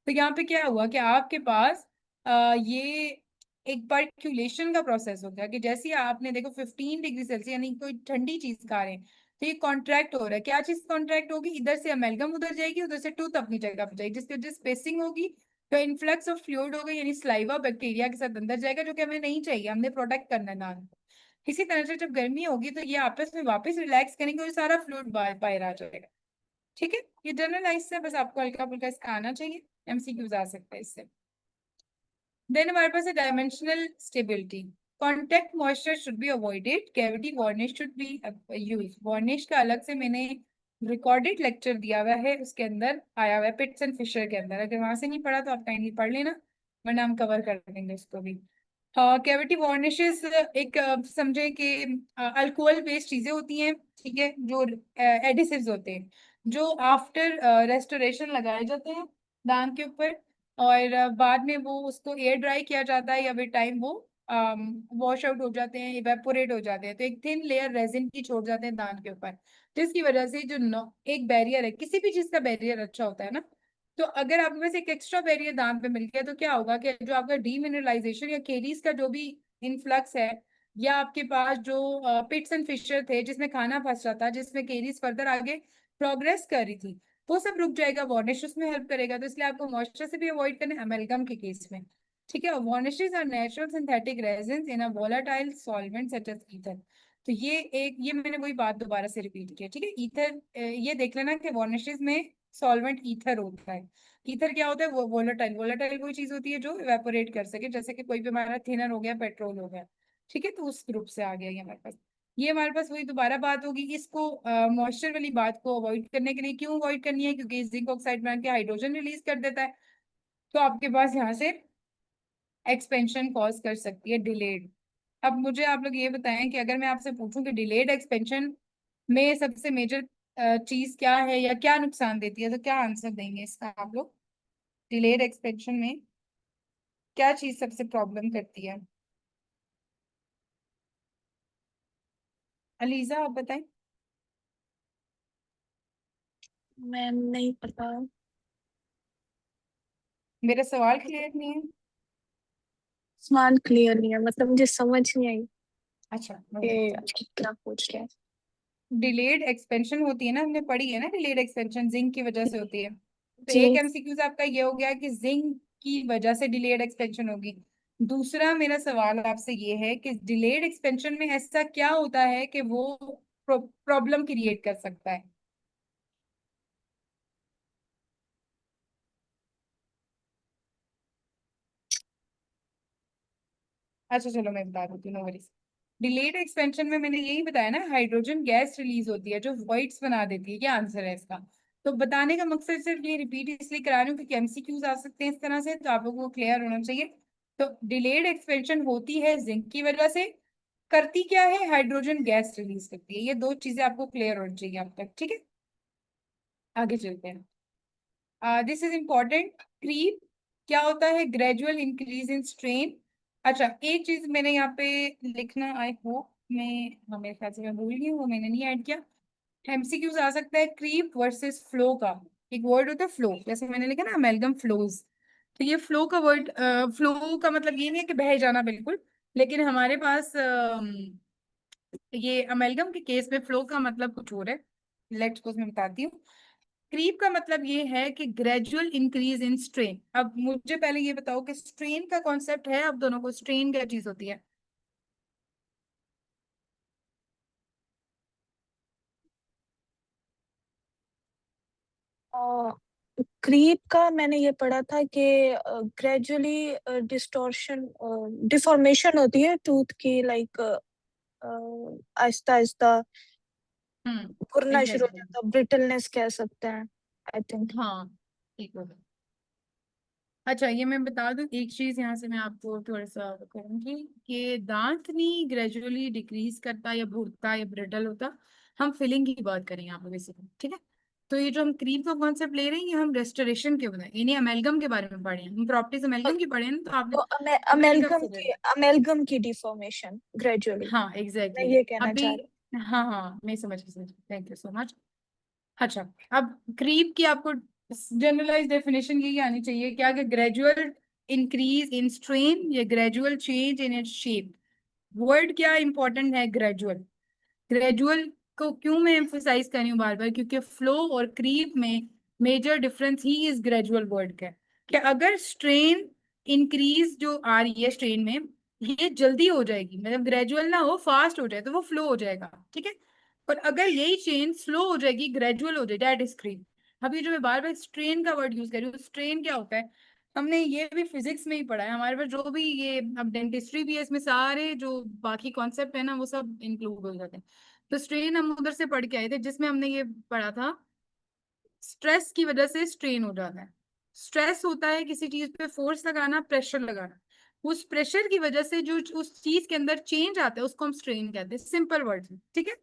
तो यहाँ पे क्या हुआ कि आपके पास ये एक पर्क्यूलेशन का प्रोसेस होता है, कि जैसे ही आपने देखो 15 डिग्री सेल्सियस यानी कोई ठंडी चीज खा रहे हैं, तो ये कॉन्ट्रैक्ट हो रहा है। क्या चीज कॉन्ट्रैक्ट होगी? इधर से अमेलगम उधर जाएगी, उधर से टूथ अपनी जगह पर जाएगी, जिसकी वजह से स्पेसिंग होगी, तो इन्फ्लक्स ऑफ फ्लूइड होगा, यानी सलाइवा बैक्टीरिया के साथ अंदर जाएगा, जो कि हमें नहीं चाहिए, हमने प्रोटेक्ट करना है ना। इसी तरह से जब गर्मी होगी तो ये आपस में वापस रिलैक्स करेंगे और सारा फ्लूइड बाहर आ जाएगा, ठीक है। ये जनरलाइज से बस आपको हल्का फुल्का इसका आना चाहिए, एमसीक्यूज आ सकता है इससे। देन हमारे पास है dimensional stability. Contact moisture should be avoided, cavity varnish should be use. Varnish का अलग से मैंने रिकॉर्डेड लेक्चर दिया हुआ है, उसके अंदर आया हुआ है पिट्स एंड फिशर के अंदर। अगर वहां से नहीं पढ़ा तो आप काइंडली पढ़ लेना, वरना हम कवर कर देंगे इसको भी। हाँ, कैविटी वार्निशेस एक समझे कि अल्कोहल बेस्ड चीजें होती हैं, ठीक है, जो एडिसिव्स होते हैं, जो आफ्टर रेस्टोरेशन लगाए जाते हैं दांत के ऊपर, और बाद में वो उसको एयर ड्राई किया जाता है या विद टाइम वो वॉश आउट हो जाते हैं, इवेपोरेट हो जाते हैं, तो एक थिन लेयर रेजिन की छोड़ जाते हैं दांत के ऊपर, जिसकी वजह से जो एक बैरियर है, किसी भी चीज का बैरियर अच्छा होता है ना, तो अगर आपके पास एक एक्स्ट्रा बैरियर दांत पे मिल गया तो क्या होगा कि जो आपका डीमिनरलाइजेशन या केरीज का जो भी इनफ्लक्स है, या आपके पास जो पिट्स एंड फिशर थे जिसमें खाना फंस रहा था, जिसमें केरीज फर्दर आगे प्रोग्रेस कर रही थी, वो सब रुक जाएगा। वार्निश उसमें हेल्प करेगा, तो इसलिए आपको मॉइस्चर से भी अवॉइड करना है अमेरिकम के केस में, ठीक है। Varnishes are natural synthetic resins in a volatile solvent such as ether. तो ये मैंने वही बात दोबारा से रिपीट की है, ठीक है। ईथर, ये देख लेना कि वार्निशेस में सॉल्वेंट ईथर होता है। ईथर क्या होता है? वो वोलेटाइल, वोलेटाइल कोई चीज होती है जो इवेपोरेट कर सके, जैसे कि कोई भी हमारा थिनर हो गया, पेट्रोल हो गया, ठीक है, तो उस ग्रुप से आ गया ये हमारे पास। ये हमारे पास वही दोबारा बात होगी, इसको मॉइस्चर वाली बात को अवॉइड करने के लिए। क्यों अवॉइड करनी है? क्योंकि जिंक ऑक्साइड में आके हाइड्रोजन रिलीज कर देता है, तो आपके पास यहाँ से एक्सपेंशन कॉज कर सकती है, डिलेड। अब मुझे आप लोग ये बताएं कि अगर मैं आपसे पूछूं कि डिलेड एक्सपेंशन में सबसे मेजर चीज क्या है या क्या नुकसान देती है, तो क्या आंसर देंगे इसका आप लोग? डिलेड एक्सपेंशन में क्या चीज सबसे प्रॉब्लम करती है? अलीजा आप बताएं। मैम नहीं पता। मेरा सवाल क्लियर नहीं है? सवाल क्लियर नहीं है, मतलब मुझे समझ नहीं आई अच्छा, कि आप क्या पूछ रहे हैं। डिलेड एक्सपेंशन होती है ना, हमने पढ़ी है ना, डिलेड एक्सपेंशन जिंक की वजह से होती है। तो एक जी। एमसीक्यूज आपका ये हो गया कि जिंक की वजह से डिलेड एक्सपेंशन होगी। दूसरा मेरा सवाल आपसे ये है कि डिलेड एक्सपेंशन में ऐसा क्या होता है कि वो प्रॉब्लम क्रिएट कर सकता है? अच्छा चलो मैं बता देती हूँ, नो वरीज। डिलेड एक्सपेंशन में मैंने यही बताया ना, हाइड्रोजन गैस रिलीज होती है जो वॉइड्स बना देती है, क्या आंसर है इसका? तो बताने का मकसद सिर्फ ये रिपीट इसलिए करा रही हूँ क्योंकि एमसीक्यूज आ सकते हैं इस तरह से, तो आप लोगों को क्लियर होना चाहिए। तो डिलेड एक्सपेंशन होती है जिंक की वजह से। करती क्या है? हाइड्रोजन गैस रिलीज करती है। ये दो चीजें आपको क्लियर होनी चाहिए अब तक, ठीक है। आगे चलते हैं। This is important. क्रीप क्या होता है? Gradual increase in strain. अच्छा, एक चीज मैंने यहाँ पे लिखना, आई होप मैं, हाँ मेरे ख्याल से मैं भूल गई हूँ, वो मैंने नहीं ऐड किया। एमसीक्यूज आ सकता है क्रीप वर्सेस फ्लो का। एक वर्ड होता है फ्लो, जैसे मैंने लिखा ना अमेलगम फ्लोज, तो ये फ्लो का वर्ड, फ्लो का मतलब ये नहीं है कि बह जाना बिल्कुल, लेकिन हमारे पास ये अमेलगम के केस में फ्लो का मतलब कुछ और है। लेट्स सपोज मैं बताती हूँ। क्रीप का मतलब ये है कि ग्रेजुअल इंक्रीज इन स्ट्रेन। अब मुझे पहले ये बताओ कि स्ट्रेन का कॉन्सेप्ट है, आप दोनों को स्ट्रेन क्या चीज होती है? क्रीप का मैंने ये पढ़ा था कि ग्रेजुअली डिस्टॉर्शन, डिफॉर्मेशन होती है टूथ की, लाइक आहिस्ता आहिस्ता घुरना शुरू हो एग्जैक्टली। जाता, ब्रिटलनेस कह सकते हैं, आई थिंक। हाँ, ठीक होगा। अच्छा, ये मैं बता दूं एक चीज यहाँ से मैं आपको थोड़ा सा करूंगी कि दांत नहीं ग्रेजुअली डिक्रीज करता या भूरता या ब्रिटल होता, हम फिलिंग की बात करें यहाँ पे बेसिकली, ठीक है। तो ये जो हम क्रीम का कॉन्सेप्ट ले रहे हैं, ये हम रेस्टोरेशन के बताएं, यानी अमेलगम के बारे में पढ़े हैं हम, प्रॉपर्टीज अमेलगम की पढ़े हैं ना, तो आपने तो अमेलगम से अमेलगम की डिफॉर्मेशन ग्रेजुअली, हाँ मैं एग्जैक्टली ये कहना अभी। चाह रही हाँ हाँ, मैं समझ थैंक यू सो मच। अच्छा, अब क्रीप की आपको जनरलाइज डेफिनेशन यही आनी चाहिए क्या, कि ग्रेजुअल इंक्रीज इन स्ट्रेन या gradual change in its shape. Word क्या इंपॉर्टेंट है? ग्रेजुअल। ग्रेजुअल को क्यों मैं एम्फोसाइज कर रही हूँ बार बार? क्योंकि फ्लो और क्रीप में मेजर डिफरेंस ही इस ग्रेजुअल वर्ड का है, कि अगर स्ट्रेन इंक्रीज जो आ रही है स्ट्रेन में, ये जल्दी हो जाएगी, मतलब ग्रेजुअल ना हो, फास्ट हो जाए तो वो फ्लो हो जाएगा, ठीक है। और अगर यही चेन स्लो हो जाएगी, ग्रेजुअल हो जाए, दैट इज क्रीप। अभी जो मैं बार बार स्ट्रेन का वर्ड यूज कर रही हूँ, स्ट्रेन क्या होता है? हमने ये भी फिजिक्स में ही पढ़ा है, हमारे पास जो भी ये अब डेंटिस्ट्री भी है, इसमें सारे जो बाकी कॉन्सेप्ट है ना वो सब इंक्लूड हो जाते हैं। तो स्ट्रेन हम उधर से पढ़ के आए थे, जिसमें हमने ये पढ़ा था स्ट्रेस की वजह से स्ट्रेन हो जाता है। स्ट्रेस होता है किसी चीज पे फोर्स लगाना, प्रेशर लगाना, उस प्रेशर की वजह से जो उस चीज के अंदर चेंज आता है उसको हम स्ट्रेन कहते हैं, सिंपल वर्ड्स में, ठीक है।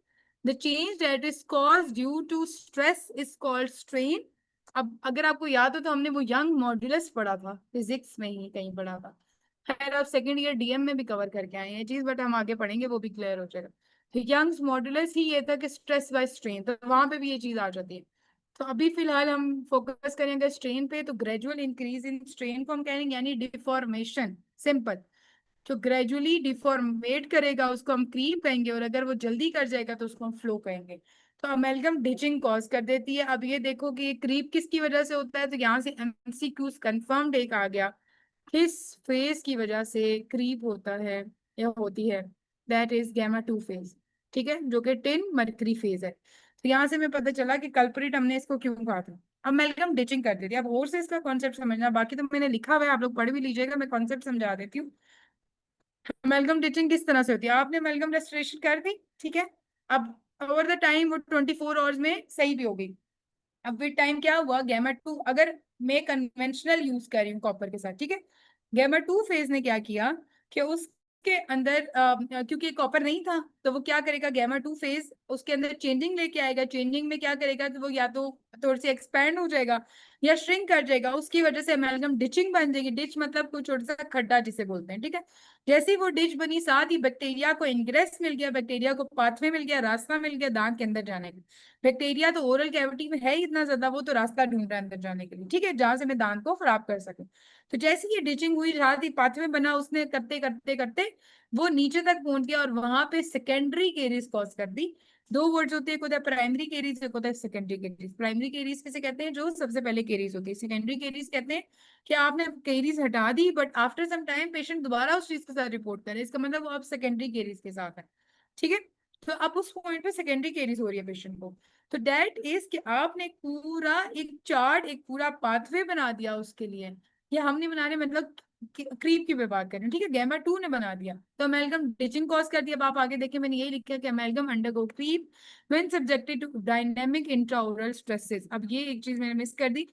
The change that is cause due to stress is called strain. अब अगर आपको याद हो तो हमने वो यंग मॉड्यूलस पढ़ा था, फिजिक्स में ही कहीं पढ़ा था। खैर आप सेकेंड ईयर डीएम में भी कवर करके आए हैं ये चीज, बट हम आगे पढ़ेंगे वो भी क्लियर हो जाएगा। तो यंग्स मॉड्यूलस ही ये था कि स्ट्रेस बाय स्ट्रेन, तो वहां पे भी ये चीज आ जाती है। तो अभी फिलहाल हम फोकस करेंगे स्ट्रेन पे, तो ग्रेजुअल इंक्रीज इन स्ट्रेन को हम कहेंगे यानी डिफॉर्मेशन, सिंपल। जो ग्रेजुअली डिफॉर्मेट करेगा उसको हम क्रीप कहेंगे, और अगर वो जल्दी कर जाएगा तो उसको हम फ्लो कहेंगे। तो अमेल्गम डिचिंग कॉज कर देती है। अब ये देखो कि ये क्रीप किसकी वजह से होता है, तो यहाँ से एमसीक्यूज कंफर्म्ड एक आ गया, किस फेज की वजह से क्रीप होता है या होती है, दैट इज गैमा 2 फेज, ठीक है, जो कि टिन मरकरी फेज है। तो यहाँ से हमें पता चला कि कल्परिट हमने इसको क्यों कहा था। अब अमेल्गम डिचिंग कर देती है। अब और से इसका कॉन्सेप्ट समझना, बाकी तो मैंने लिखा हुआ है, आप लोग पढ़ भी लीजिएगा, मैं कॉन्सेप्ट समझा देती हूँ। अमेल्गम डिचिंग किस तरह से होती है, आपने अमेल्गम रेस्टोरेशन कर दी, ठीक है। अब ओवर द टाइम वो 24 आवर्स में सही भी हो गई। अब विद टाइम क्या हुआ, गैमा 2, अगर मैं कन्वेंशनल यूज कर रही हूँ कॉपर के साथ, ठीक है, गैमा 2 फेज ने क्या किया कि उसके अंदर क्योंकि कॉपर नहीं था, तो वो क्या करेगा, गैमा 2 फेज उसके अंदर चेंजिंग लेके आएगा। चेंजिंग में क्या करेगा कि वो या तो थोड़ी सी एक्सपैंड हो जाएगा या श्रिंक कर जाएगा, उसकी वजह से अमेल्गम डिचिंग बन जाएगी। डिच मतलब कोई छोटा सा खड्डा जिसे बोलते हैं, ठीक है। जैसे ही वो डिच बनी, साथ ही बैक्टीरिया को इंग्रेस मिल गया, बैक्टीरिया को पाथवे मिल गया, रास्ता मिल गया दांत के अंदर जाने का। बैक्टीरिया तो ओरल कैविटी में है ही इतना ज्यादा, वो तो रास्ता ढूंढ रहा है अंदर जाने के लिए, ठीक है, जहां से मैं दांत को खराब कर सकूं। तो जैसे ही डिचिंग हुई, साथ ही पाथवे बना, उसने करते करते करते वो नीचे तक पहुंच गया और वहां पे सेकेंडरी केरीज कॉज कर दी। दो वर्ड्स होते हैं, एक होता है प्राइमरी केरीज, एक होता है सेकेंडरी केरीज। प्राइमरी केरीज किसे कहते हैं, जो सबसे पहले केरीज होती है। सेकेंडरी केरीज कहते हैं कि आपने केरीज हटा दी, but after some time patient दोबारा उस चीज के साथ रिपोर्ट करे, इसका मतलब वो अब सेकेंडरी केरीज के साथ है, ठीक है। तो अब उस पॉइंट पे सेकेंडरी केरीज हो रही है पेशेंट को। तो दैट इज कि आपने एक पूरा एक चार्ट, एक पूरा पाथवे बना दिया उसके लिए। ये हम नहीं बना रहे, मतलब क्रीप की मैं बात कर रही हूँ, ठीक है, गैमा 2 ने बना दिया, तो अमेल्गम डिचिंग कॉज कर दिया। अब आप आगे देखिए, मैंने यही लिखा कि amalgam undergo creep when subjected to dynamic intraoral stresses. अब ये एक चीज मैंने मिस कर दी,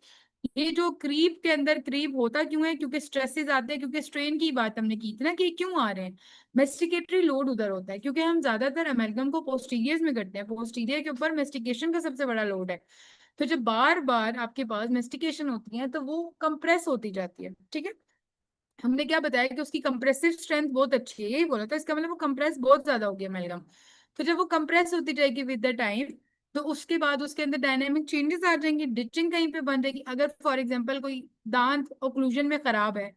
ये जो क्रीप के अंदर क्रीप होता क्यों है, क्योंकि स्ट्रेसेस आते हैं, क्योंकि स्ट्रेन की बात हमने की थी ना कि क्यों आ रहे हैं। मेस्टिकेटरी लोड उधर होता है, क्योंकि हम ज्यादातर अमेल्गम को पोस्टीरियर्स में करते हैं, पोस्टीरियर के ऊपर मेस्टिकेशन का सबसे बड़ा लोड है। तो जब बार बार आपके पास मेस्टिकेशन होती है तो वो कंप्रेस होती जाती है, ठीक है। हमने क्या बताया कि उसकी कंप्रेसिव स्ट्रेंथ बहुत अच्छी है, यही बोला था, इसका मतलब वो कंप्रेस बहुत ज्यादा हो गया अमेल्गम। तो जब वो कंप्रेस होती जाएगी विद द टाइम, तो उसके बाद उसके अंदर डायनामिक चेंजेस आ जाएंगे, डिचिंग कहीं पे बन जाएगी। अगर फॉर एग्जांपल कोई दांत ओक्लूजन में खराब है,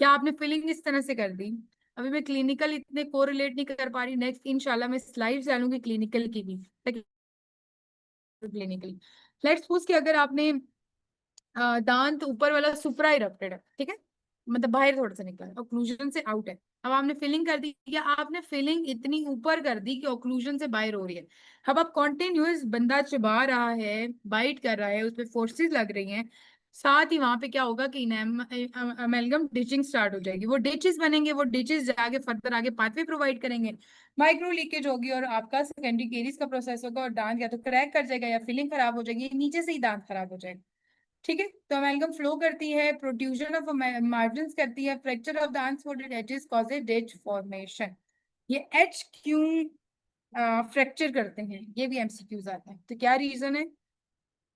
क्या आपने फिलिंग इस तरह से कर दी। अभी मैं क्लिनिकल इतने कोरिलेट नहीं कर पा रही, नेक्स्ट इंशाल्लाह मैं स्लाइड्स डालूंगी क्लिनिकल की भी, क्लिनिकली। लेट्स सपोज कि अगर आपने दांत ऊपर वाला सुपरा इरप्टेड है, ठीक है, मतलब बाहर थोड़ा सा निकला है, ओक्लूजन से आउट है। अब आपने फिलिंग कर दी, या आपने फिलिंग इतनी ऊपर कर दी कि ओक्लूजन से बाहर हो रही है। अब आप कॉन्टिन्यूस बंदा चबा रहा है, बाइट कर रहा है, उस पर फोर्सेस लग रही हैं, साथ ही वहां पे क्या होगा कि अमेल्गम डिचिंग स्टार्ट हो जाएगी। वो डिचेस बनेंगे, वो डिचेस जाके फर्दर आगे पाथवे प्रोवाइड करेंगे, माइक्रो लीकेज होगी और आपका सेकेंडरी केरीज का प्रोसेस होगा, और दांत या तो क्रैक कर जाएगा या फिलिंग खराब हो जाएगी, नीचे से ही दांत खराब हो जाएगा, ठीक है। तो अमेल्गम फ्लो करती है, प्रोट्रूजन ऑफ मार्जिन्स करती है, fracture of the unsupported edges causes ditch formation. ये एच क्यों फ्रैक्चर करते हैं, ये भी एमसीक्यूज आता है। तो क्या रीजन है,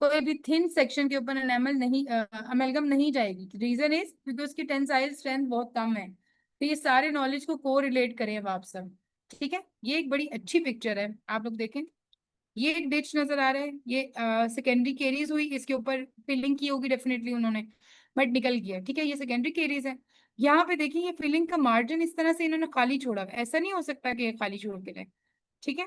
कोई भी थिन सेक्शन के ऊपर एनामल नहीं अमेल्गम नहीं जाएगी, रीजन इज क्योंकि उसकी टेंसाइल स्ट्रेंथ बहुत कम है। तो ये सारे नॉलेज को को रिलेट करें अब आप सब, ठीक है। ये एक बड़ी अच्छी पिक्चर है, आप लोग देखें, ये एक डिच नजर आ रहा है, ये सेकेंडरी केरीज हुई, इसके ऊपर फिलिंग की होगी डेफिनेटली उन्होंने, बट निकल गया, ठीक है, ये सेकेंडरी केरीज है। यहाँ पे देखिए, ये फिलिंग का मार्जिन इस तरह से इन्होंने खाली छोड़ा हुआ है, ऐसा नहीं हो सकता कि ये खाली छोड़ के रहे, ठीक है।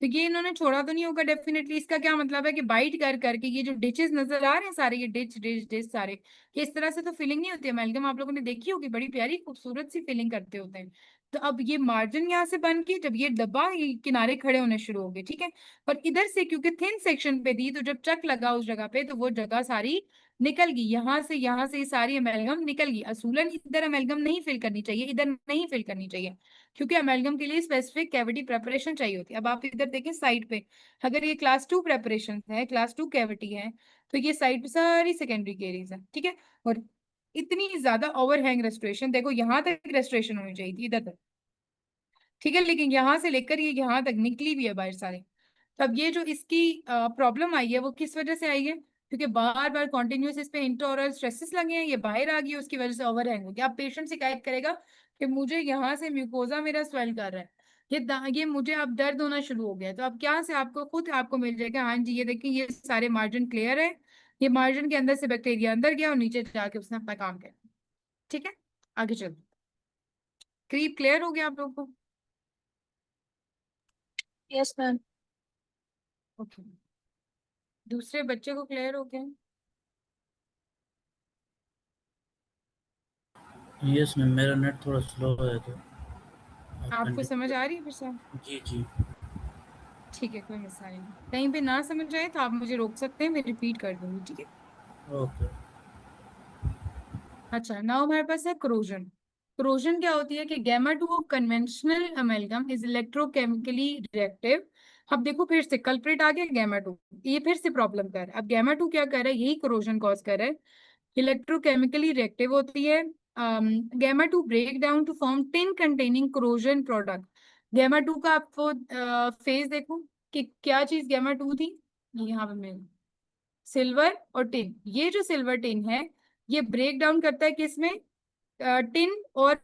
तो ये इन्होंने छोड़ा तो नहीं होगा डेफिनेटली, इसका क्या मतलब है कि बाइट कर करके ये जो डिचेस नजर आ रहे हैं सारे, ये डिच डिच डिच सारे, कि इस तरह से तो फिलिंग नहीं होती है। अमेल्गम आप लोगों ने देखी होगी, बड़ी प्यारी खूबसूरत सी फिलिंग करते होते हैं। तो अब ये मार्जिन यहाँ से बन के जब ये डब्बा ये किनारे खड़े होने शुरू हो गए, ठीक है। और इधर से क्योंकि थिन सेक्शन पे थी तो जब चक लगा उस जगह पे तो वो जगह सारी निकल गई, यहाँ से ये सारी अमेलगम निकल गई। असूलन इधर अमेलगम नहीं फिल करनी चाहिए, इधर नहीं फिल करनी चाहिए, क्योंकि अमेलगम के लिए स्पेसिफिक कैविटी प्रेपरेशन चाहिए होती है। अब आप इधर देखें साइड पे, अगर ये क्लास 2 प्रेपरेशन है, क्लास 2 कैविटी है, तो ये साइड पे सारी सेकेंडरी केरीज है, ठीक है। और इतनी ज्यादा ओवरहैंग रेस्टोरेशन, देखो यहाँ तक रेस्टोरेशन होनी चाहिए थी इधर तक, ठीक है, लेकिन यहाँ से लेकर ये यहाँ तक निकली भी है बाहर सारे। तब ये जो इसकी प्रॉब्लम आई है वो किस वजह से आई है, क्योंकि बार बार कॉन्टिन्यूस इस पे इंट्राऑरल स्ट्रेसेस लगे हैं, ये बाहर आ गई है, उसकी वजह से ओवरहैंग हो गया। अब पेशेंट शिकायत करेगा कि मुझे यहाँ से म्यूकोजा मेरा स्वेल कर रहा है, ये मुझे अब दर्द होना शुरू हो गया है। तो अब क्या से आपको खुद आपको मिल जाएगा, हाँ जी ये देखिए ये सारे मार्जिन क्लियर है, ये मार्जिन के अंदर से बैक्टीरिया अंदर गया और नीचे जाके उसने अपना काम किया, ठीक है। आगे चलो, क्रीप क्लियर हो गया आप लोगों को? Yes ma'am. ओके, दूसरे बच्चे को क्लियर हो गया? यस मैम, मेरा नेट थोड़ा स्लो है तो आप आपको समझ कंटिन्यू। आ रही है फिर सर? जी जी। ठीक है, कोई मसला नहीं, कहीं पे ना समझ आए तो आप मुझे रोक सकते हैं, मैं रिपीट कर दूंगी, ठीक है। ओके। अच्छा, नाउ हमारे पास है क्रोजन। क्रोजन क्या होती है कि gamma two conventional amalgam is electrochemically reactive. अब देखो फिर से कल्प्रिट आ गया गैमा टू, ये फिर से प्रॉब्लम कर रहा है। अब गैमा टू क्या कर रहा है, यही क्रोजन कॉज कर रहा है, इलेक्ट्रोकेमिकली रिएक्टिव होती है। Gamma two break down to form tin containing corrosion product. Gamma two का आपको फेज देखो कि क्या चीज गैमा टू थी, यहाँ पे मैं सिल्वर और टिन, ये जो सिल्वर टिन है ये ब्रेक डाउन करता है किसमें, टिन और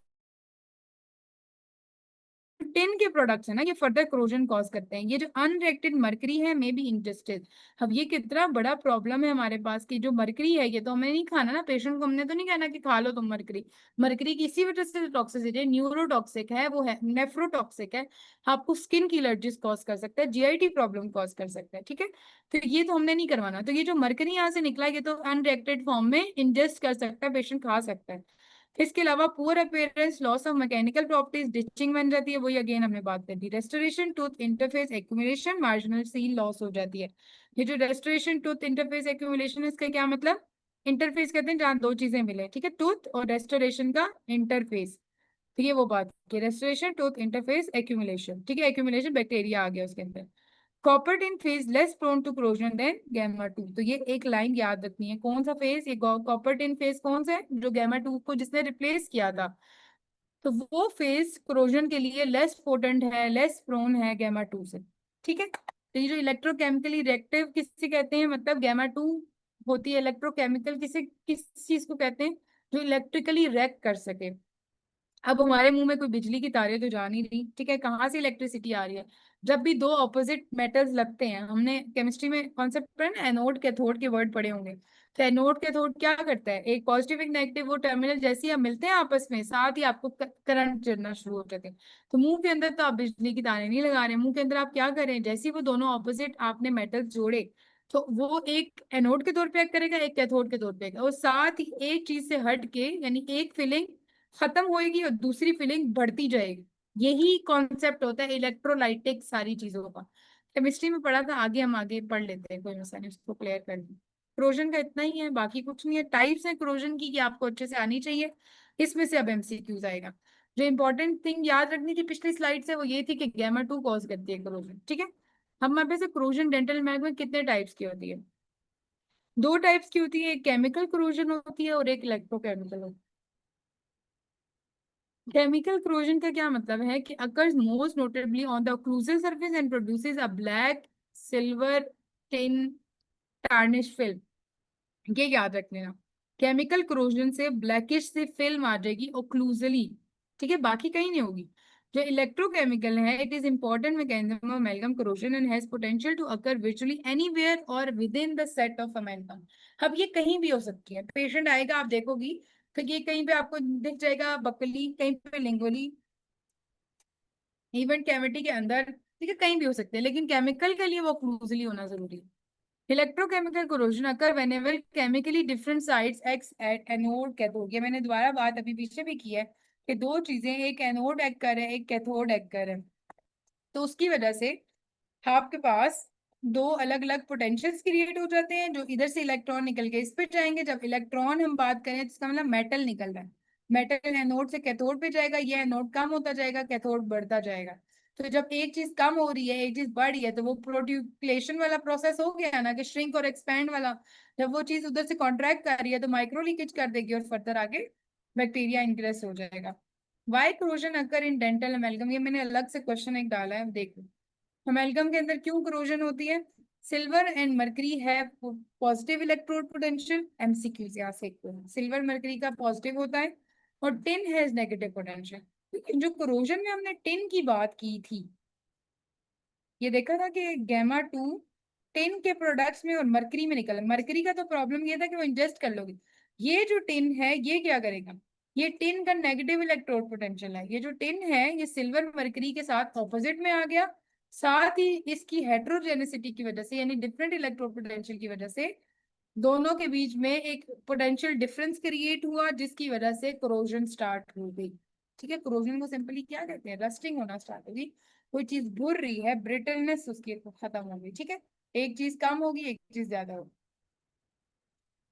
टिन के प्रोडक्ट्स है ना, ये फर्दर क्रोजन कॉज करते हैं। ये जो अनरिएक्टेड मरकरी है मे बी इंटेस्टेड। अब ये कितना बड़ा प्रॉब्लम है हमारे पास की जो मरकरी है, ये तो हमें नहीं खाना ना, पेशेंट को हमने तो नहीं कहना कि खा लो तुम मरकरी। मरकरी की इसी वजह से टॉक्सिसिटी है, न्यूरोटॉक्सिक है, वो है नेफ्रोटॉक्सिक है, आपको स्किन की एलर्जीज कॉज कर सकता है, जीआईटी प्रॉब्लम कॉज कर सकता है, ठीक है। तो ये तो हमने नहीं करवाना। तो ये जो मरकरी यहाँ से निकला ये तो अनरिएक्टेड फॉर्म में इंजेस्ट कर सकता है, पेशेंट खा सकता है। इसके अलावा poor appearance, loss of mechanical properties, ditching बन जाती है, वही अगेन हमने बात कर दी। Restoration tooth interface accumulation, marginal seal loss हो जाती है। ये जो रेस्टोरेशन टूथ इंटरफेस एक्यूमुलेशन, इसका क्या मतलब, इंटरफेस कहते हैं जहाँ दो चीजें मिले, ठीक है, टूथ और रेस्टोरेशन का इंटरफेस। तो ये वो बात की रेस्टोरेशन टूथ इंटरफेस एक्यूमुलेशन, ठीक है, एक्यूमुलेशन बैक्टीरिया आ गया उसके अंदर। Copper in phase less prone to corrosion than gamma two. तो ये एक लाइन याद रखनी है, कौन सा फेज, ये कॉपर इन फेज कौन सा है, जो गैमा टू को जिसने रिप्लेस किया था, तो वो फेज क्रोजन के लिए लेस पोटेंट है, लेस प्रोन है गैमा टू से, ठीक है। तो ये जो इलेक्ट्रोकेमिकली रिएक्टिव किससे कहते हैं, मतलब गैमा टू होती है इलेक्ट्रोकेमिकल, किसे किस चीज को कहते हैं, जो इलेक्ट्रिकली रिएक्ट कर सके। अब हमारे मुंह में कोई बिजली की तारें तो जा नहीं रही, ठीक है, कहाँ से इलेक्ट्रिसिटी आ रही है, जब भी दो ऑपोजिट मेटल्स लगते हैं, हमने केमिस्ट्री में कॉन्सेप्ट पढ़ा ना, एनोड कैथोड के वर्ड पढ़े होंगे। तो एनोड कैथोड क्या करता है, एक पॉजिटिव एक नेगेटिव, वो टर्मिनल जैसे ही हम मिलते हैं आपस में, साथ ही आपको करंट चलना शुरू हो जाते हैं। तो मुंह के अंदर तो आप बिजली की तारें नहीं लगा रहे, मुंह के अंदर आप क्या करें, जैसे ही वो दोनों ऑपोजिट आपने मेटल्स जोड़े, तो वो एक एनोड के तौर पे एक्ट करेगा, एक कैथोड के तौर पे, और साथ ही एक चीज से हट के, यानी एक फीलिंग खत्म होएगी और दूसरी फीलिंग बढ़ती जाएगी। यही कॉन्सेप्ट होता है इलेक्ट्रोलाइटिक सारी चीजों का। केमिस्ट्री में पढ़ा था, आगे हम आगे पढ़ लेते हैं, कोई मसला नहीं, उसको क्लियर कर दी। क्रोजन का इतना ही है, बाकी कुछ नहीं है। टाइप्स है क्रोजन की कि आपको अच्छे से आनी चाहिए, इसमें से अब एमसीक्यूज आएगा। जो इंपॉर्टेंट थिंग याद रखनी थी पिछली स्लाइड से वो ये थी कि गैमा टू कॉज करती है क्रोजन, ठीक है। हमारे पास क्रोजन डेंटल मैग में कितने टाइप्स की होती है, दो टाइप्स की होती है, एक केमिकल क्रोजन होती है और एक इलेक्ट्रोकेमिकल होती है। केमिकल क्रोजन का क्या मतलब है कि occurs most notably on the occlusal surface and produces a black, silver, tin, tarnish film। ये याद रख लेना, केमिकल क्रोजन से ब्लैकिश से फिल्म आ जाएगी ओक्लूजली, ठीक है, बाकी कहीं नहीं होगी। जो इलेक्ट्रोकेमिकल है, it is important mechanism of amalgam corrosion and has potential to occur विचुअली anywhere or within the set of amalgam. अब ये कहीं भी हो सकती है, पेशेंट आएगा आप देखोगी तो ये कहीं पे आपको दिख जाएगा, बकली कहीं पे, लिंगोली, इवन कैविटी के अंदर, ठीक है, कहीं भी हो सकते हैं, लेकिन केमिकल के लिए वो क्लूजली होना जरूरी है। Electrochemical corrosion occur whenever chemically different sides x at anode cathode, ये मैंने दोबारा बात अभी पीछे भी की है कि दो चीजें, एक एनोड एक्कर है, एक कैथोड एक्कर है, तो उसकी वजह से आपके पास दो अलग अलग पोटेंशियल्स क्रिएट हो जाते हैं, जो इधर से इलेक्ट्रॉन निकल के इस पे जाएंगे। जब इलेक्ट्रॉन हम बात करें तो इसका मतलब मेटल निकल रहा है, मेटल एनोड से कैथोड पे जाएगा, ये एनोड कम होता जाएगा, कैथोड बढ़ता जाएगा। तो जब एक चीज कम हो रही है, एक चीज बढ़ रही है, तो वो प्रोट्यूप्लेशन वाला प्रोसेस हो गया ना, कि श्रिंक और एक्सपैंड वाला। जब वो चीज उधर से कॉन्ट्रैक्ट कर रही है तो माइक्रो लीकेज कर देगी और फर्दर आगे बैक्टीरिया इंग्रेस हो जाएगा। Why corrosion occur in dental amalgam, ये मैंने अलग से क्वेश्चन एक डाला है, देखो। अमेलगम के अंदर क्यों क्रोजन होती है? सिल्वर एंड मरकरी है पॉजिटिव इलेक्ट्रोड पोटेंशियल, एमसीक्यू यहाँ से सिल्वर मरकरी का पॉजिटिव होता है, और टिन हैज नेगेटिव पोटेंशियल। जो क्रोजन में हमने टिन की बात की थी, ये देखा था कि गैमा टू टिन के प्रोडक्ट्स में और मरकरी में निकला। मरकरी का तो प्रॉब्लम ये था कि वो इंजेस्ट कर लोगे। ये जो टिन है ये क्या करेगा, ये टिन का नेगेटिव इलेक्ट्रोड पोटेंशियल है। ये जो टिन है ये सिल्वर मरकरी के साथ ऑपोजिट में आ गया, साथ ही इसकी हेट्रोजेनेसिटी की वजह से, यानी डिफरेंट इलेक्ट्रोड पोटेंशियल की वजह से दोनों के बीच में एक पोटेंशियल डिफरेंस क्रिएट हुआ, जिसकी वजह से क्रोजन स्टार्ट हो गई। ठीक है, क्रोजन को सिंपली क्या कहते हैं, रस्टिंग होना स्टार्ट होगी। कोई चीज भुर रही है, ब्रिटलनेस उसकी खत्म हो गई। ठीक है, एक चीज कम होगी, एक चीज ज्यादा होगी।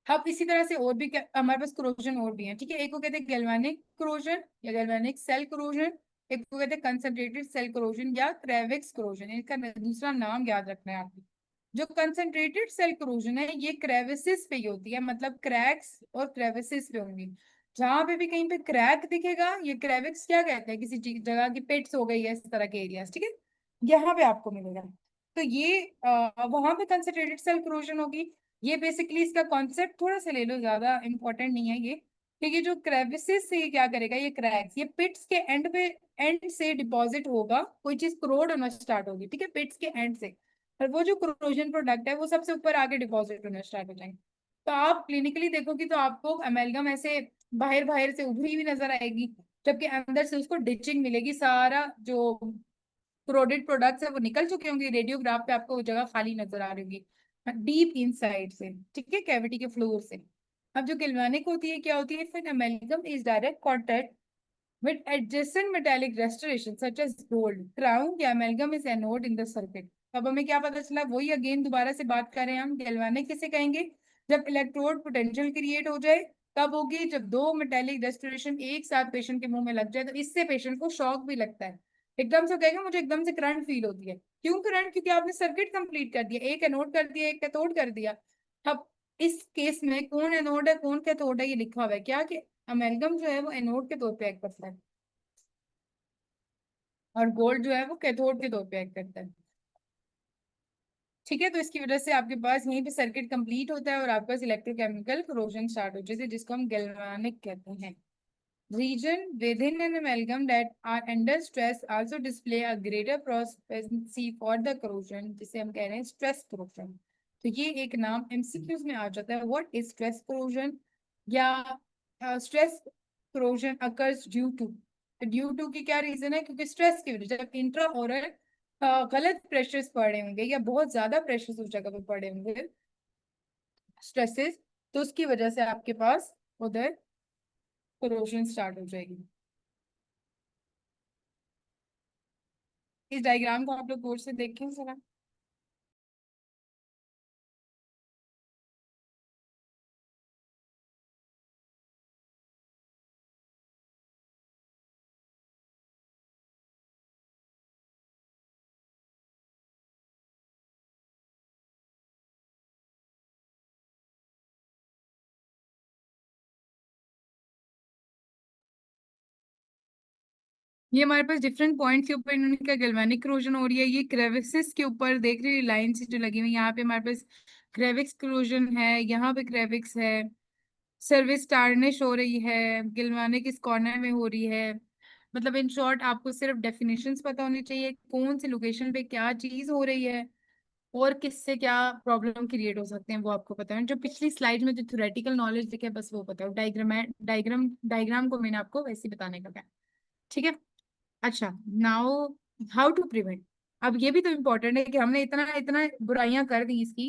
अब इसी तरह से और भी हमारे पास क्रोजन और भी है। ठीक है, एक को कहते हैं गैल्वेनिक क्रोजन या गैल्वेनिक सेल क्रोजन, एक को कहते हैं कंसंट्रेटेड सेल क्रोजन या क्रेविक्स क्रोजन। इनका दूसरा नाम याद रखना है आपको। जो कंसंट्रेटेड सेल क्रोजन है ये क्रेविसिस पे ही होती है, मतलब क्रैक्स और क्रेविसिस पे होंगी। जहां पे भी कहीं पे क्रैक दिखेगा, ये क्रेविक्स क्या कहते हैं, किसी जगह की पिट्स हो गई है, इस तरह के एरियाज। ठीक है, यहाँ पे आपको मिलेगा। तो ये वहां पे कंसंट्रेटेड सेल क्रोजन होगी। ये बेसिकली इसका कॉन्सेप्ट थोड़ा सा ले लो, ज्यादा इंपॉर्टेंट नहीं है ये। क्योंकि जो क्रेविसेस से ये क्या करेगा, ये क्रैक्स, ये पिट्स के एंड पे, एंड से डिपॉजिट होगा, कोई चीज क्रोड होना स्टार्ट होगी। ठीक है, पिट्स के एंड से, और वो जो क्रोजन प्रोडक्ट है वो सबसे ऊपर आगे डिपॉजिट होना स्टार्ट हो जाएंगे। तो आप क्लिनिकली देखोगे तो आपको अमेलगम ऐसे बाहर बाहर से उभरी हुई नजर आएगी, जबकि अंदर से उसको डिचिंग मिलेगी। सारा जो क्रोडेड प्रोडक्ट्स है वो निकल चुके होंगे, रेडियोग्राफ पे आपको वो जगह खाली नजर आ रही होगी डीप इनसाइड से। ठीक है, कैविटी के फ्लोर से। अब जो गैल्वेनिक होती है, क्या होती है, फिर amalgam is direct contact with adjacent metallic restoration such as gold crown या amalgam is anode in the circuit। अब हमें क्या पता चला, वही अगेन दोबारा से बात करें हम, गैल्वेनिक किसे कहेंगे, जब इलेक्ट्रोड पोटेंशियल क्रिएट हो जाए। कब होगी, जब दो मेटेलिक रेस्टोरेशन एक साथ पेशेंट के मुंह में लग जाए, तो इससे पेशेंट को शॉक भी लगता है। एकदम से कहेगा मुझे एकदम से करंट फील होती है। क्यों करंट, क्योंकि आपने सर्किट कंप्लीट कर दिया, एक एनोड कर दिया, एक कैथोड कर दिया। अब इस केस में कौन एनोड है कौन कैथोड है ये लिखा हुआ है क्या, कि अमेलगम जो है वो एनोड के तौर पे एक्ट करता है, और गोल्ड जो है वो कैथोड के तौर पे एक्ट करता है। ठीक है, तो इसकी वजह से आपके पास यहीं पे सर्किट कंप्लीट होता है और आपके पास इलेक्ट्रोकेमिकल कोरोजन स्टार्ट हो जाए, जिसको हम गैल्वेनिक कहते हैं। Region within an amalgam that are under stress also display a greater propensity for the corrosion, जिसे हम कह रहे हैं स्ट्रेस corrosion। तो ये एक नाम एमसीक्यूज में आ जाता है, व्हाट इज स्ट्रेस corrosion, या stress corrosion occurs due to की क्या रीजन है, क्योंकि स्ट्रेस की वजह, जब इंट्रा ओरल गलत प्रेशर्स पड़े होंगे या बहुत ज्यादा प्रेशर्स उस जगह पे पड़े होंगे, स्ट्रेसेस, तो उसकी वजह से आपके पास उधर corrosion स्टार्ट हो जाएगी। इस डायग्राम को आप लोग गौर से देखें जरा। ये हमारे पास डिफरेंट पॉइंट्स के ऊपर इन्होंने क्या गैल्वेनिक क्रोजन हो रही है। ये क्रेविसेस के ऊपर देख रही है लाइन से जो लगी हुई, यहाँ पे हमारे पास क्रेविक्स क्रोजन है, यहाँ पे क्रेविक्स है। सर्विस टार्निश हो रही है, गैल्वेनिक इस कॉर्नर में हो रही है। मतलब इन शॉर्ट आपको सिर्फ डेफिनेशंस पता होनी चाहिए, कौन सी लोकेशन पे क्या चीज हो रही है और किससे क्या प्रॉब्लम क्रिएट हो सकते हैं वो आपको पता है। जो पिछली स्लाइड में जो थ्योरेटिकल नॉलेज दिखे बस वो पता है, डायग्राम को मैंने आपको वैसे ही बताने का क्या। ठीक है, अच्छा, नाउ हाउ टू प्रिवेंट। अब ये भी तो इम्पोर्टेंट है कि हमने इतना इतना बुराइयां कर दी इसकी,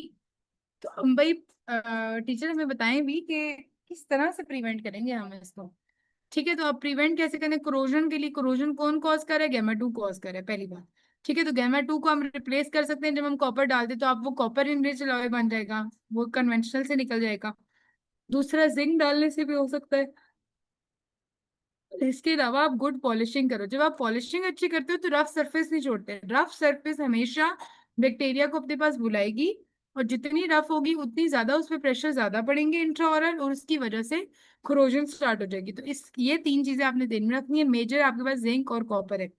तो हम भाई टीचर हमें बताएं भी कि किस तरह से प्रिवेंट करेंगे हम इसको। ठीक है, तो अब प्रिवेंट कैसे करें कोरोजन के लिए? कोरोजन कौन कॉज कर रहा है? गामा टू कॉज कर रहा है, पहली बात। ठीक है, तो गामा टू को हम रिप्लेस कर सकते हैं, जब हम कॉपर डालते तो आप वो कॉपर इनरिच अलॉय बन जाएगा, वो कन्वेंशनल से निकल जाएगा। दूसरा, जिंक डालने से भी हो सकता है। इसके अलावा आप गुड पॉलिशिंग करो। जब आप पॉलिशिंग अच्छी करते हो तो रफ सरफेस नहीं छोड़ते। रफ सरफेस हमेशा बैक्टीरिया को अपने पास बुलाएगी, और जितनी रफ होगी उतनी ज्यादा उस पर प्रेशर ज्यादा पड़ेंगे इंट्राऑरल, और उसकी वजह से क्रोजन स्टार्ट हो जाएगी। तो इस ये तीन चीजें आपने ध्यान में रखनी है। मेजर आपके पास जिंक और कॉपर है।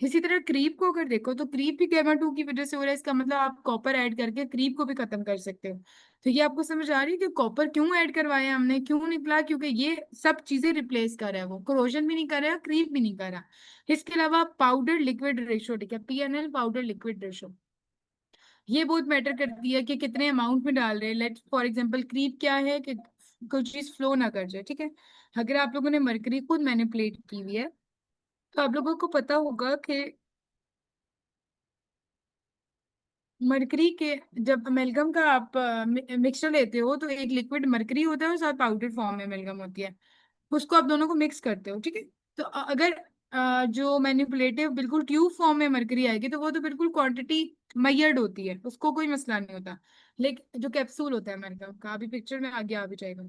इसी तरह क्रीप को अगर देखो तो क्रीप भी गामा टू की वजह से हो रहा है। इसका मतलब आप कॉपर ऐड करके क्रीप को भी खत्म कर सकते हो। तो ये आपको समझ आ रही है कि कॉपर क्यों ऐड करवाया हमने, क्यों निकला? क्योंकि ये सब चीजें रिप्लेस कर रहा है, वो क्रोजन भी नहीं कर रहा, क्रीप भी नहीं कर रहा। इसके अलावा पाउडर लिक्विड रेशो, ठीक है, पीएनएल पाउडर लिक्विड रेशो, ये बहुत मैटर करती है कि कितने अमाउंट में डाल रहे हैं। लेट फॉर एग्जांपल क्रीप क्या है कि कुछ चीज फ्लो ना कर जाए। ठीक है, अगर आप लोगों ने मरकरी खुद मैनिपुलेट की हुई है तो आप लोगों को पता होगा कि मरकरी के जब अमेलगम का आप मिक्सचर लेते हो तो एक लिक्विड मरकरी होता है और साथ पाउडर फॉर्म में अमेलगम होती है। उसको आप दोनों को मिक्स करते हो। ठीक है, तो अगर जो मैनिपुलेटिव बिल्कुल ट्यूब फॉर्म में मरकरी आएगी तो वो तो बिल्कुल क्वांटिटी मैयर्ड होती है, उसको कोई मसला नहीं होता। लेकिन जो कैप्सूल होता है अमेलगम का, अभी पिक्चर में आगे आ भी जाएगा,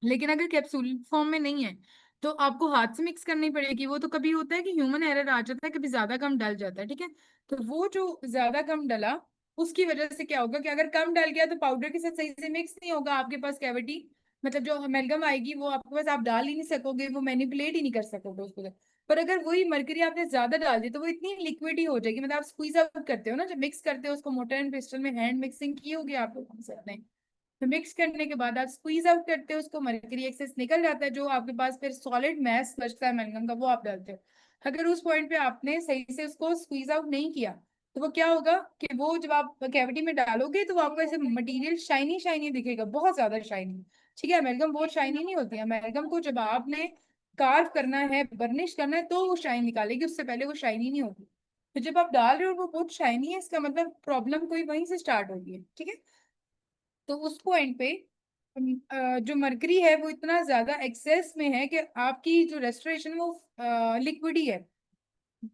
लेकिन अगर कैप्सूल फॉर्म में नहीं है तो आपको हाथ से मिक्स करनी पड़ेगी। वो तो कभी होता है कि ह्यूमन एरर आ जाता है, कभी ज्यादा कम डल जाता है। ठीक है, तो वो जो ज्यादा कम डला उसकी वजह से क्या होगा कि अगर कम डल गया तो पाउडर के साथ सही से मिक्स नहीं होगा, आपके पास कैविटी, मतलब जो अमेलगम आएगी वो आपके पास, आप डाल ही नहीं सकोगे, वो मैनिपुलेट ही नहीं कर सकोगे उसको। पर अगर वही मरकरी आपने ज्यादा डाल दी तो वो इतनी लिक्विड ही हो जाएगी, मतलब आप स्क्वीज आउट करते हो ना, जब मिक्स करते हो उसको, मोटर एंड पिस्टल में हैंड मिक्सिंग की होगी आप लोग सकते हैं। तो मिक्स करने के बाद आप स्क्वीज आउट करते हो उसको, मरकरी एक्सेस निकल जाता है, जो आपके पास फिर सॉलिड मैस बचता है एल्यूमिनियम का, वो आप डालते हो। अगर उस पॉइंट पे आपने सही से उसको स्क्वीज आउट नहीं किया तो वो क्या होगा कि वो जब आप कैविटी में डालोगे तो वो आपको ऐसे मटेरियल शाइनी शाइनी दिखेगा, बहुत ज्यादा शाइनी। ठीक है, अमेलगम बहुत शाइनी नहीं होती है। अमेलगम को जब आपने कार्व करना है, बर्निश करना है, तो वो शाइन निकालेगी, उससे पहले वो शाइनी नहीं होती। तो जब आप डाल रहे हो और वो बहुत शाइनी है, इसका मतलब प्रॉब्लम कोई वहीं से स्टार्ट होगी है। ठीक है, तो उस पॉइंट पे जो मरकरी है वो इतना ज्यादा एक्सेस में है कि आपकी जो रेस्टोरेशन वो लिक्विड ही है।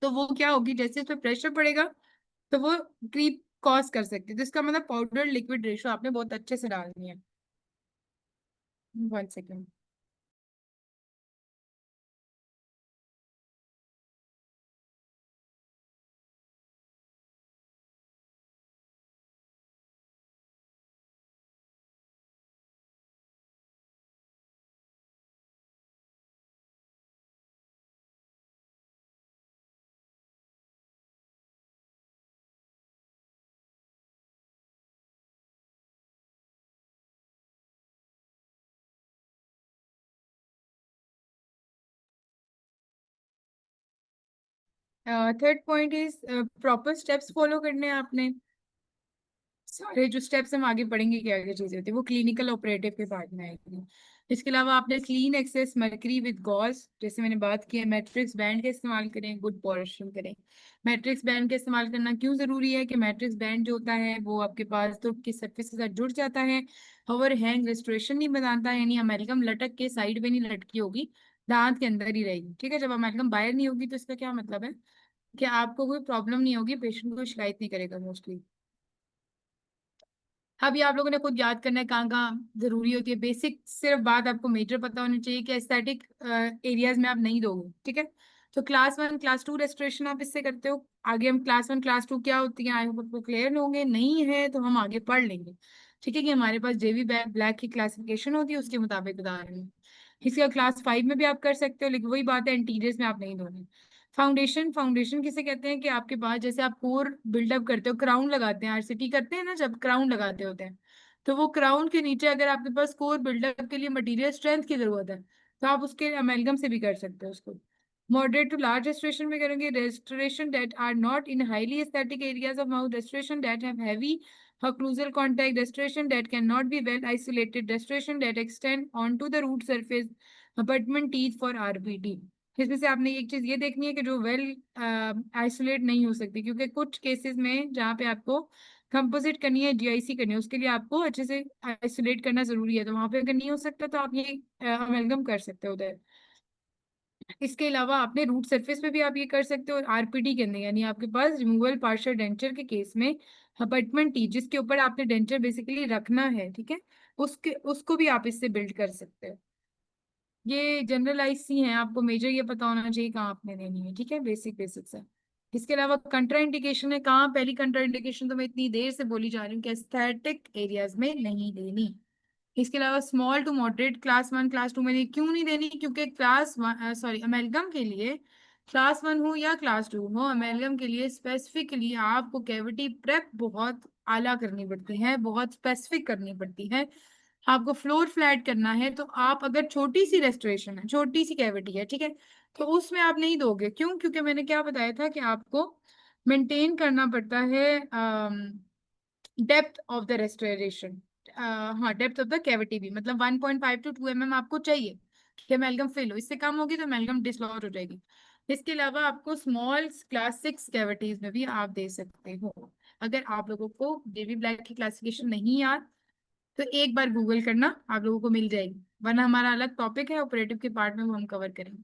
तो वो क्या होगी, जैसे इस पे प्रेशर पड़ेगा तो वो क्रीप कॉज कर सकती है। तो इसका मतलब पाउडर लिक्विड रेशो आपने बहुत अच्छे से डालनी है। 1 second. Third point is proper steps follow करने हैं आपने। सारे जो स्टेप्स हम आगे पढ़ेंगे क्या क्या चीजें होती है वो क्लिनिकल ऑपरेटिव के पार्ट में आएगी। इसके अलावा आपने clean excess mercury with gauze, जैसे मैंने बात की है, मैट्रिक्स बैंड का इस्तेमाल करें, गुड पॉलिशिंग करें। मैट्रिक्स बैंड का इस्तेमाल करना क्यों जरूरी है कि मैट्रिक्स बैंड जो होता है वो आपके पास तो की सरफेस के साथ जुड़ जाता है, ओवर हैंग रेस्टोरेशन नहीं बनाता है, यानी अमेरिकम लटक के साइड में नहीं लटकी होगी, दांत के अंदर ही रहेगी। ठीक है, जब अमेरिकम बाहर नहीं होगी तो इसका क्या मतलब है कि आपको कोई प्रॉब्लम नहीं होगी, पेशेंट को शिकायत नहीं करेगा मोस्टली। अभी आप लोगों ने खुद याद करना है कहाँ कहाँ जरूरी होती है, बेसिक सिर्फ बात आपको मेजर पता होनी चाहिए कि एस्थेटिक एरियाज में आप नहीं दोगे। ठीक है, तो class one class two restoration आप इससे करते हो। आगे हम क्लास वन क्लास टू क्या होती है आई होप आपको क्लियर होंगे, नहीं है तो हम आगे पढ़ लेंगे। ठीक है, कि हमारे पास जेवी ब्लैक की क्लासिफिकेशन होती है, उसके मुताबिक बता रहे हैं। इसका क्लास फाइव में भी आप कर सकते हो, लेकिन वही बात है इंटीरियर्स में आप नहीं दोगे। फाउंडेशन, फाउंडेशन किसे कहते हैं कि आपके पास जैसे आप कोर बिल्डअप करते हो, क्राउन लगाते हैं, आरसीटी करते हैं ना, जब क्राउन लगाते होते हैं तो वो क्राउन के नीचे अगर आपके पास कोर बिल्डअप के लिए मटेरियल स्ट्रेंथ की जरूरत है तो आप उसके अमेलगम से भी कर सकते हो उसको। मॉडरेट टू लार्ज रेस्टोरेशन में करेंगे restoration that are not in highly aesthetic areas of mouth, restoration that have heavy occlusal contact, restoration that cannot be well isolated, restoration that extend onto the root surface, abutment teeth for RBT। इसमें से आपने एक चीज ये देखनी है कि जो वेल आइसोलेट नहीं हो सकती, क्योंकि कुछ केसेस में जहाँ पे आपको कंपोजिट करनी है, जीआईसी करनी है, उसके लिए आपको अच्छे से आइसोलेट करना जरूरी है। तो वहां पे अगर नहीं हो सकता तो आप ये अमेलगम कर सकते हो उधर। इसके अलावा आपने रूट सरफेस पे भी आप ये कर सकते हो, और आरपीडी के अंदर यानी आपके पास रिमूवल पार्शियल डेंचर के केस में अबटमेंट टी जिसके ऊपर आपने डेंचर बेसिकली रखना है, ठीक है, उसको भी आप इससे बिल्ड कर सकते हो। ये जनरलाइज सी हैं, आपको मेजर ये पता होना चाहिए कहाँ आपने देनी है, ठीक है, बेसिक बेसिक से। इसके अलावा कंट्रा इंडिकेशन है, कहाँ पहली कंट्रा इंडिकेशन तो मैं इतनी देर से बोली जा रही हूँ कि एस्थेटिक एरियाज में नहीं देनी। इसके अलावा small to moderate class 1 class 2 में क्यों नहीं देनी, क्योंकि क्लास सॉरी अमेलगम के लिए क्लास 1 हो या क्लास 2 हो, अमेलगम के लिए स्पेसिफिकली आपको कैविटी प्रेप बहुत आला करनी पड़ती है, बहुत स्पेसिफिक करनी पड़ती है। आपको फ्लोर फ्लैट करना है, तो आप अगर छोटी सी रेस्टोरेशन है, छोटी सी कैविटी है, ठीक है, तो उसमें आप नहीं दोगे। क्यों? क्योंकि मैंने क्या बताया था कि आपको मेंटेन करना पड़ता है डेप्थ ऑफ द रेस्टोरेशन। हाँ, डेप्थ ऑफ द कैविटी भी, मतलब 1.5 to 2 mm आपको चाहिए कि अमेलगम फिल हो। इससे कम होगी तो अमेलगम डिसलॉज हो जाएगी। इसके अलावा आपको स्मॉल क्लास 6 कैविटीज में भी आप दे सकते हो। अगर आप लोगों को जेबी ब्लैक की क्लासिफिकेशन नहीं याद तो एक बार गूगल करना, आप लोगों को मिल जाएगी, वरना हमारा अलग टॉपिक है ऑपरेटिव के पार्ट में, वो हम कवर करेंगे।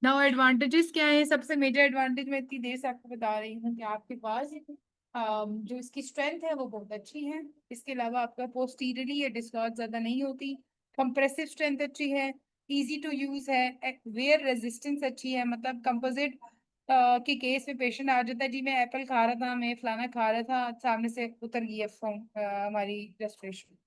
नाउ एडवांटेजेस क्या है? सबसे मेजर एडवांटेज मैं इतनी देर से आपको बता रही हूँ कि आपके पास जो इसकी स्ट्रेंथ है वो बहुत अच्छी है। इसके अलावा आपका पोस्टीरियरली ये डिस्लॉज ज्यादा नहीं होती, कंप्रेसिव स्ट्रेंथ अच्छी है, इजी टू यूज है, वेयर रेजिस्टेंस अच्छी है। मतलब कंपोजिट के केस में पेशेंट आ जाता है, जी मैं एप्पल खा रहा था, मैं फलाना खा रहा था, सामने से उतर गई है हमारी रेस्पिरेशन।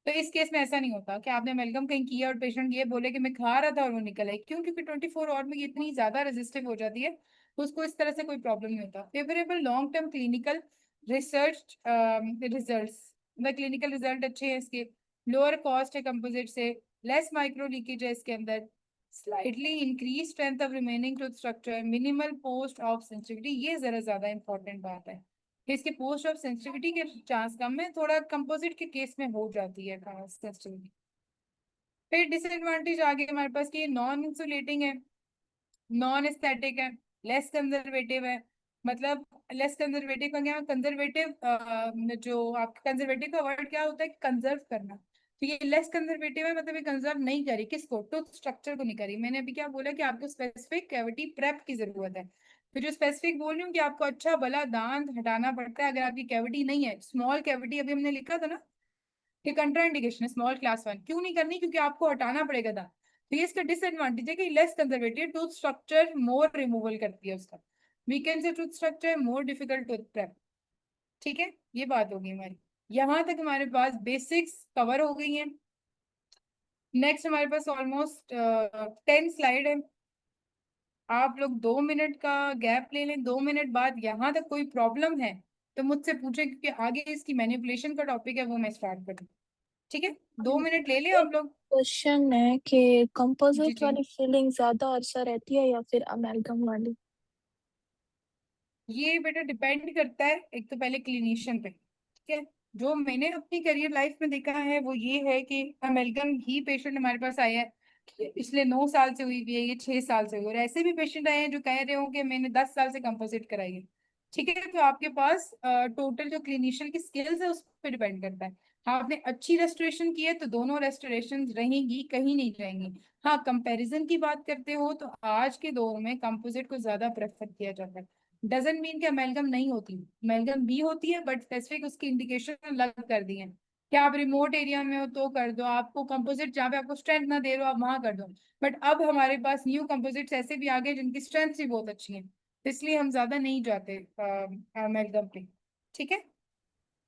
तो इस केस में ऐसा नहीं होता कि आपने अमेलगम कहीं किया और पेशेंट ये बोले कि मैं खा रहा था और वो निकल आई। क्यों? क्योंकि 24 आवर में ये इतनी ज्यादा रेजिस्टिव हो जाती है, उसको इस तरह से कोई प्रॉब्लम नहीं होता। Favourable long term clinical research results, मतलब क्लिनिकल रिजल्ट अच्छे हैं इसके, लोअर कॉस्ट है कंपोजिट से, लेस माइक्रो लीकेज है इसके अंदर, slightly increase strength of remaining tooth structure, minimal post of sensitivity, ये जरा ज्यादा इंपॉर्टेंट बात है कि इसके पोस्ट ऑफ सेंसिटिविटी के चांस कम है, थोड़ा कंपोजिट के केस में हो जाती है सेंसिटिविटी। फिर डिसएडवांटेज आ गया हमारे पास कि ये नॉन इंसुलेटिंग है, नॉन एस्थेटिक है, लेस कंजर्वेटिव है। मतलब लेस कंजर्वेटिव का क्या, कंजर्वेटिव जो आप कंजर्वेटिव का वर्ड क्या होता है, कंजर्व करना। तो ये लेस कंजर्वेटिव है, मतलब ये कंजर्व नहीं करी किसको, टूथ स्ट्रक्चर को नहीं करी। मैंने अभी क्या बोला कि आपको स्पेसिफिक कैविटी प्रेप की जरूरत है। तो जो स्पेसिफिक बोल रही हूँ कि आपको अच्छा भला दांत हटाना पड़ता है अगर आपकी कैविटी नहीं है, स्मॉल कैविटी अभी हमने लिखा था ना कि कंट्राइंडिकेशन है स्मॉल क्लास 1, क्यों नहीं करनी, क्योंकि आपको हटाना पड़ेगा दांत। तो ये इसका डिसएडवांटेज है कि लेस कंजर्वेटिव, टूथ स्ट्रक्चर मोर रिमूवल करती है उसका, वीकेंड से tooth structure more difficult tooth prep. ठीक है, ये बात होगी हमारी। यहाँ तक हमारे पास बेसिक्स कवर हो गई हैं। नेक्स्ट हमारे पास ऑलमोस्ट 10 स्लाइड है। आप लोग 2 मिनट का गैप ले लें, 2 मिनट बाद यहाँ तक कोई प्रॉब्लम है तो मुझसे पूछे, क्योंकि आगे इसकी मैनिपुलेशन का टॉपिक है वो मैं स्टार्ट कर दूँ। ठीक है, 2 मिनट ले लें आप लोग। क्वेश्चन है कि जी कंपोजिट जी, वाली फीलिंग ज्यादा अरसा रहती है या फिर अमेलगम वाली? ये बेटा डिपेंड करता है एक तो पहले क्लिनिशियन पे, ठीक है। जो मैंने अपनी करियर लाइफ में देखा है वो ये है कि अमेलगम ही पेशेंट हमारे पास आया है कि पिछले 9 साल से हुई भी है, ये 6 साल से हुई है। और ऐसे भी पेशेंट आए हैं जो कह रहे हो कि मैंने 10 साल से कंपोजिट कराई है। ठीक है, तो आपके पास टोटल जो क्लिनिशियन की स्किल्स है उस पर डिपेंड करता है। हाँ, आपने अच्छी रेस्टोरेशन की है तो दोनों रेस्टोरेशन रहेंगी, कहीं नहीं जाएंगी। हाँ, कंपैरिजन की बात करते हो तो आज के दौर में कंपोजिट को ज्यादा प्रेफर किया जाता है। डजन मीन कि अमेलगम नहीं होती, अमेलगम भी होती है, बट स्पेसिफिक उसकी इंडिकेशन अलग कर दी है कि आप रिमोट एरिया में हो तो कर दो, आपको कंपोजिट जहाँ पे आपको स्ट्रेंथ ना दे रहे हो आप वहां कर दो। बट अब हमारे पास न्यू कंपोजिट्स ऐसे भी आ गए जिनकी स्ट्रेंथ भी बहुत अच्छी है, तो इसलिए हम ज्यादा नहीं जाते अमेलगम पे। ठीक है,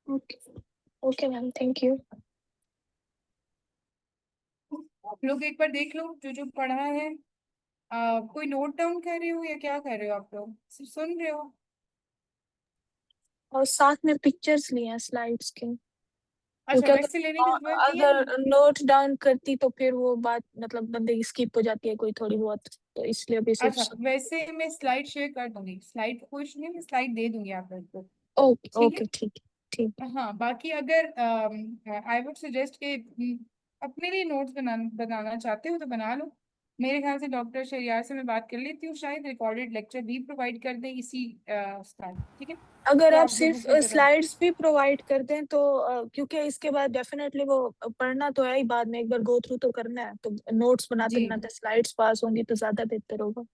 okay, okay ma'am, thank you. आप लोग एक बार देख लो जो जो पढ़ा है। कोई नोट डाउन कर रहे हो या क्या कर रहे हो? आप लोग सिर्फ सुन रहे हो? और साथ में पिक्चर्स लिए हैं स्लाइड्स के, अच्छा, क्योंकि वैसे लेने की जरूरत नहीं है। अगर नोट डाउन करती तो फिर वो बात मतलब बंदे की स्किप हो जाती है कोई थोड़ी बहुत, तो इसलिए अभी सिर्फ अच्छा, वैसे मैं स्लाइड शेयर कर दूंगी, स्लाइड कोई इशू नहीं, मैं स्लाइड दे दूंगी आप लोग को। ओके ठीक है, ओके, ठीक है, ठीक है। हाँ बाकी अगर आई वुड सजेस्ट के अपने लिए नोट्स बनाना चाहते हो तो बना लो। मेरे ख्याल से डॉक्टर शरियार से मैं बात कर लेती हूँ, शायद रिकॉर्डेड लेक्चर भी प्रोवाइड कर दें इसी उसका, ठीक है, अगर तो आप आप लोगों सिर्फ को जरा। स्लाइड्स भी प्रोवाइड कर दें तो क्योंकि इसके बाद डेफिनेटली वो पढ़ना तो है ही, बाद में एक बार गो थ्रू तो करना है, तो नोट्स बनाते जी बनाते स्लाइड्स पास होंगी तो ज्यादा बेहतर होगा।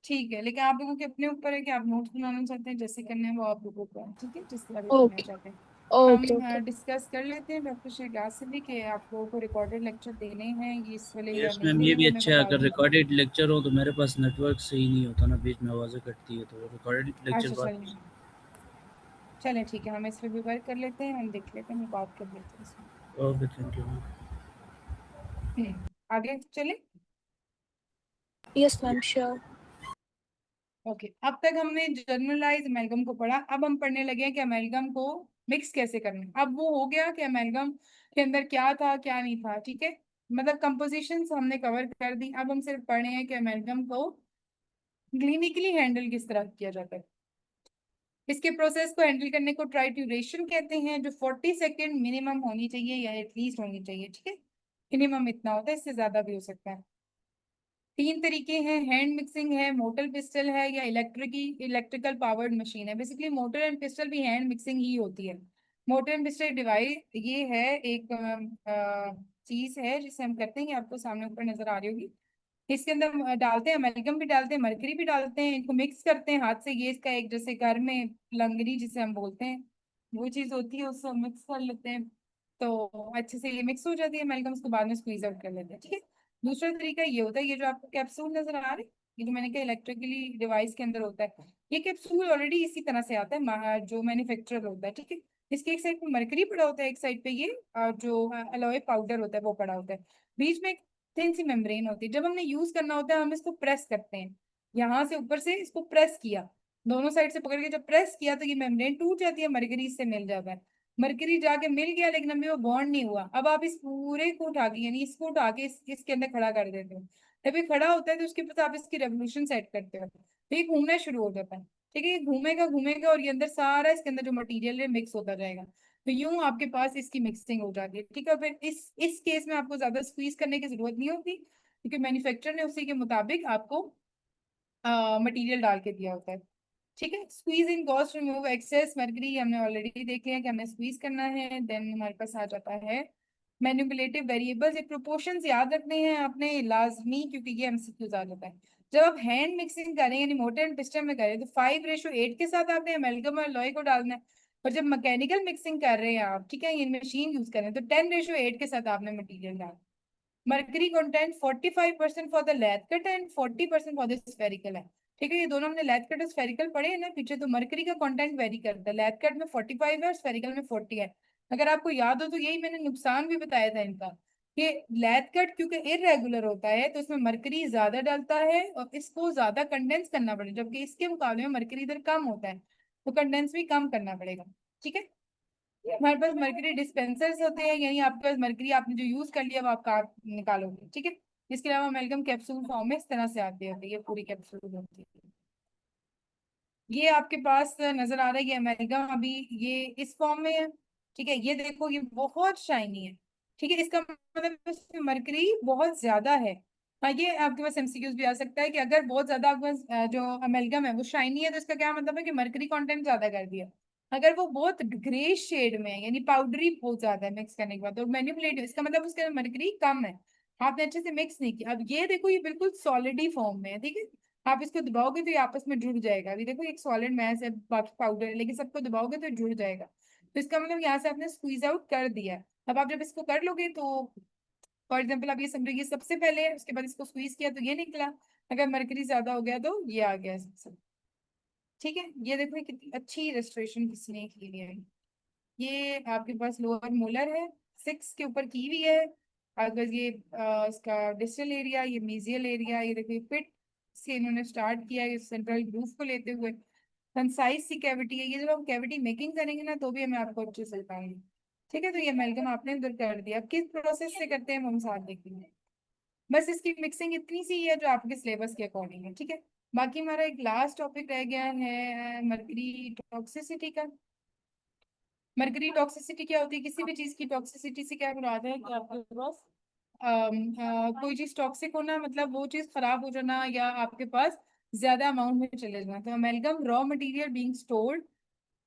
ठीक है, लेकिन आप लोगों के अपने ऊपर है कि आप नोट्स बनाना चाहते हैं, जैसे करना है वो आप लोगों को है, ठीक है, जिस तरह भी करना ओके चाहते हैं। Okay okay. हम डिस्कस कर लेते हैं डॉक्टर शहजाद से भी कि आप लोगों को रिकॉर्डेड लेक्चर देने हैं ये इस वाले या यस नहीं मैम, ये देने भी हैं, मैं अच्छा है। बता अगर दूंगी। रिकॉर्डेड लेक्चर हो तो मेरे पास नेटवर्क सही नहीं होता ना, बीच में आवाज़ें कटती है, तो रिकॉर्डेड लेक्चर अच्छा बात। चलिए, चलें ठीक है, हम इस पे भी वर्क कर लेते हैं, हम देख लेते हैं, हम बात कर लेते हैं इसमें। Okay, thank you ma'am. आगे चले। Yes ma'am sure. ओके, अब तक हमने जनरलाइज अमेलगम को पढ़ा, अब हम पढ़ने लगे हैं कि अमेलगम को मिक्स कैसे करना है। अब वो हो गया कि अमेलगम के अंदर क्या था क्या नहीं था, ठीक है, मतलब कंपोजिशंस हमने कवर कर दी। अब हम सिर्फ पढ़े हैं कि अमेलगम को क्लिनिकली हैंडल किस तरह किया जाता है। इसके प्रोसेस को हैंडल करने को ट्राइट्यूरेशन कहते हैं, जो 40 सेकेंड मिनिमम होनी चाहिए या एटलीस्ट होनी चाहिए, ठीक है, मिनिमम इतना होता है, इससे ज्यादा भी हो सकता है। 3 तरीके हैं, हैंड मिक्सिंग है, मोटर पिस्टल है, या इलेक्ट्रिकल पावर्ड मशीन है। बेसिकली मोटर एंड पिस्टल भी हैंड मिक्सिंग ही होती है। मोटर एंड पिस्टल डिवाइस ये है एक चीज है जिसे हम करते हैं, ये आपको सामने ऊपर नजर आ रही होगी। इसके अंदर डालते हैं अमेरिकन भी डालते हैं, मरकरी भी डालते हैं, इनको मिक्स करते हैं हाथ से। ये इसका एक जैसे घर में लंगड़ी जिसे हम बोलते हैं वो चीज होती है, उससे मिक्स कर लेते हैं, तो अच्छे से ये मिक्स हो जाती है अमेरिकन, उसको बाद में स्क्वीज आउट कर लेते हैं, ठीक है। दूसरा तरीका ये होता है, ये जो आपको कैप्सूल नजर आ रहा है, ये जो मैंने कहा इलेक्ट्रिकली डिवाइस के अंदर होता है, ये कैप्सूल ऑलरेडी इसी तरह से आता है, जो मैन्युफैक्चरर होता है, ठीक है। इसके एक साइड पे मरकरी पड़ा होता है, एक साइड पे ये जो एलोए पाउडर होता है वो पड़ा होता है, बीच में थिन सी मेम्ब्रेन होती है। जब हमने यूज करना होता है हम इसको प्रेस करते हैं, यहाँ से ऊपर से इसको प्रेस किया, दोनों साइड से पकड़ के जब प्रेस किया तो ये मेम्ब्रेन टूट जाती है, मरकरी से मिल जाता है। मरकरी जाके मिल गया लेकिन अभी वो बॉन्ड नहीं हुआ। अब आप इस पूरे को उठा के यानी इसको उठा के इसके अंदर खड़ा कर देते हो। जब ये खड़ा होता है तो उसके पास आप इसकी रेवोल्यूशन सेट करते हो, तो ये घूमना शुरू हो जाता है, ठीक है, ये घूमेगा घूमेगा और ये अंदर सारा इसके अंदर जो मटेरियल है मिक्स होता जाएगा, तो यूं आपके पास इसकी मिक्सिंग हो जाती है, ठीक है। फिर इस केस में आपको ज्यादा स्क्वीज करने की जरूरत नहीं होती, क्योंकि मैन्युफैक्चरर ने उसी के मुताबिक आपको मटेरियल डाल के दिया होता है, ठीक है। स्क्वीज इन गॉस रिमूव एक्सेस मर्करी, हमने ऑलरेडी देख लिया कि हमें स्क्वीज करना है। देन हमारे पास आ जाता है मैनिपुलेटिव वेरिएबल्स, ये प्रोपोर्शंस याद रखने हैं आपने लाजमी, क्योंकि ये एमसीक्यूज आ जाता है। जब आप हैंड मिक्सिंग करें यानी मोटर एंड पिस्टन में करें तो 5:8 के साथ आपने अमेलगम और लॉय को डालना है। और जब मैकेनिकल मिक्सिंग कर रहे हैं आप, ठीक है, ये मशीन यूज कर रहे हैं, तो 10:8 के साथ आपने मटीरियल डालना। Mercury content 45% for the lathe cut and 40% for the spherical है, ठीक है। ये दोनों हमने लैथ कट और स्फेरिकल पढ़े हैं ना पीछे, तो मर्करी का कंटेंट वेरी करता है, लैथ कट में 45 है और स्फेरिकल में 40 है। अगर आपको याद हो तो यही मैंने नुकसान भी बताया था इनका, कि लैथ कट क्योंकि इरेगुलर होता है तो इसमें मर्करी ज्यादा डलता है और इसको ज्यादा कंडेंस करना पड़ेगा, जबकि इसके मुकाबले में मर्करी इधर कम होता है, तो कंडेंस भी कम करना पड़ेगा, ठीक है। हमारे पास मर्करी डिस्पेंसर्स होते हैं, यानी आपके पास मर्करी आपने जो यूज कर लिया वो आप कार निकालोगे, ठीक है। इसके अलावा अमेलगम कैप्सूल फॉर्म में इस तरह से आती होती है, ये पूरी कैप्सूल होती है। ये आपके पास नजर आ रहा है ये अमेलगम अभी ये इस फॉर्म में है, ठीक है। ये देखो ये बहुत शाइनी है, ठीक है, इसका मतलब इसमें मरकरी बहुत ज्यादा है। हाँ, ये आपके पास एमसीक्यूज भी आ सकता है कि अगर बहुत ज्यादा आपके पास जो अमेलगम है वो शाइनी है तो इसका क्या मतलब है कि मरकरी कंटेंट ज्यादा कर दिया। अगर वो बहुत ग्रे शेड में है यानी पाउडरी बहुत ज्यादा है मिक्स करने के बाद, और मैनिपुलेटिव इसका मतलब उसके अंदर मरकरी कम है, आपने अच्छे से मिक्स नहीं किया। अब ये देखो ये बिल्कुल सॉलिड फॉर्म में है, ठीक है, आप इसको दबाओगे तो ये आपस में जुड़ जाएगा। अभी देखो एक सॉलिड मैस है, बाकी पाउडर है, लेकिन सबको दबाओगे तो जुड़ जाएगा, तो इसका मतलब यहाँ से आपने स्क्वीज आउट कर दिया है। अब आप जब इसको कर लोगे तो फॉर एग्जाम्पल आप ये समझो ये सबसे पहले है, उसके बाद इसको स्क्वीज किया तो ये निकला, अगर मरकरी ज्यादा हो गया तो ये आ गया सबसे, ठीक है। ये देखो ये कितनी अच्छी रेस्टोरेशन किसी ने की है। ये आपके पास लोअर मोलर है, 6 के ऊपर की हुई है। अगर ये इसका डिस्टल एरिया, ये मीजियल एरिया, ये देखिए पिट से इन्होंने स्टार्ट किया है सेंट्रल ग्रूव को लेते हुए। कंसाइज सी कैविटी है, ये जब हम कैविटी मेकिंग करेंगे ना तो भी हमें आपको अच्छे से बताएंगे, ठीक है। तो ये अमेलगम आपने इधर कर दिया, अब किस प्रोसेस से करते हैं हम साथ देखेंगे। बस इसकी मिक्सिंग इतनी सी है जो आपके सिलेबस के अकॉर्डिंग है, ठीक है। बाकी हमारा एक लास्ट टॉपिक रह गया है मर्करी टॉक्सिसिटी का। मर्करी टॉक्सिसिटी क्या होती है, किसी भी चीज की टॉक्सिसिटी से क्या मुराद है कि आपके पास कोई चीज टॉक्सिक होना मतलब वो चीज खराब हो जाना या आपके पास ज्यादा अमाउंट में चले जाना। तो amalgam raw material being stored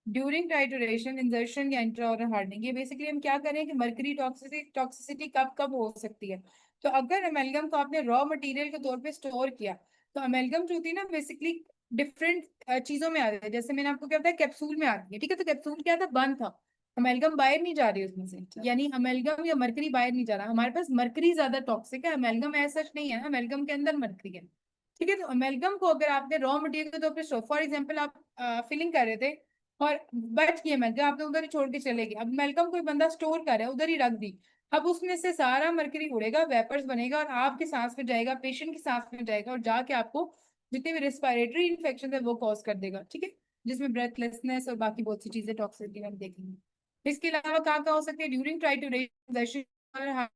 during trituration, insertion या इंट्रा और हार्डनिंग। ये बेसिकली हम क्या करें कि मर्करी टॉक्सिसिटी कब कब हो सकती है। तो अगर अमेलगम को आपने रॉ मटेरियल के तौर पे स्टोर किया तो अमेलगम जो होती है ना बेसिकली डिफरेंट चीजों में आती है। जैसे मैंने आपको क्या बताया कैप्सूल में आती है, ठीक है। तो कैप्सूल क्या था, बंद था, अमेलगम बाहर नहीं जा रही उसमें से, यानी अमेलगम या मरकरी बाहर नहीं जा रहा। हमारे पास मरकरी ज्यादा टॉक्सिक है, अमेलगम ऐसा सच नहीं है, अमेलगम के अंदर मरकरी है, ठीक है। तो अमेलगम को अगर आपने रॉ मटेरियल के तौर पे, फॉर एग्जाम्पल आप फिलिंग कर रहे थे और बच गई अमेलगम, आपने उधर ही छोड़ के चले गए। अब अमेलगम कोई बंदा स्टोर कर रहा है, उधर ही रख दी, अब उसमें से सारा मरकरी उड़ेगा, वेपर्स बनेगा और आपके सांस में जाएगा, पेशेंट की सांस में जाएगा और जाके आपको जितने भी रेस्पिरेटरी इन्फेक्शन है वो कॉज कर देगा, ठीक है। जिसमें ब्रेथलेसनेस और बाकी बहुत सी चीजें टॉक्सिसिटी हम देखेंगे। इसके अलावा कहाँ कहाँ हो सकते हैं, ड्यूरिंग ट्राइटोरेशन,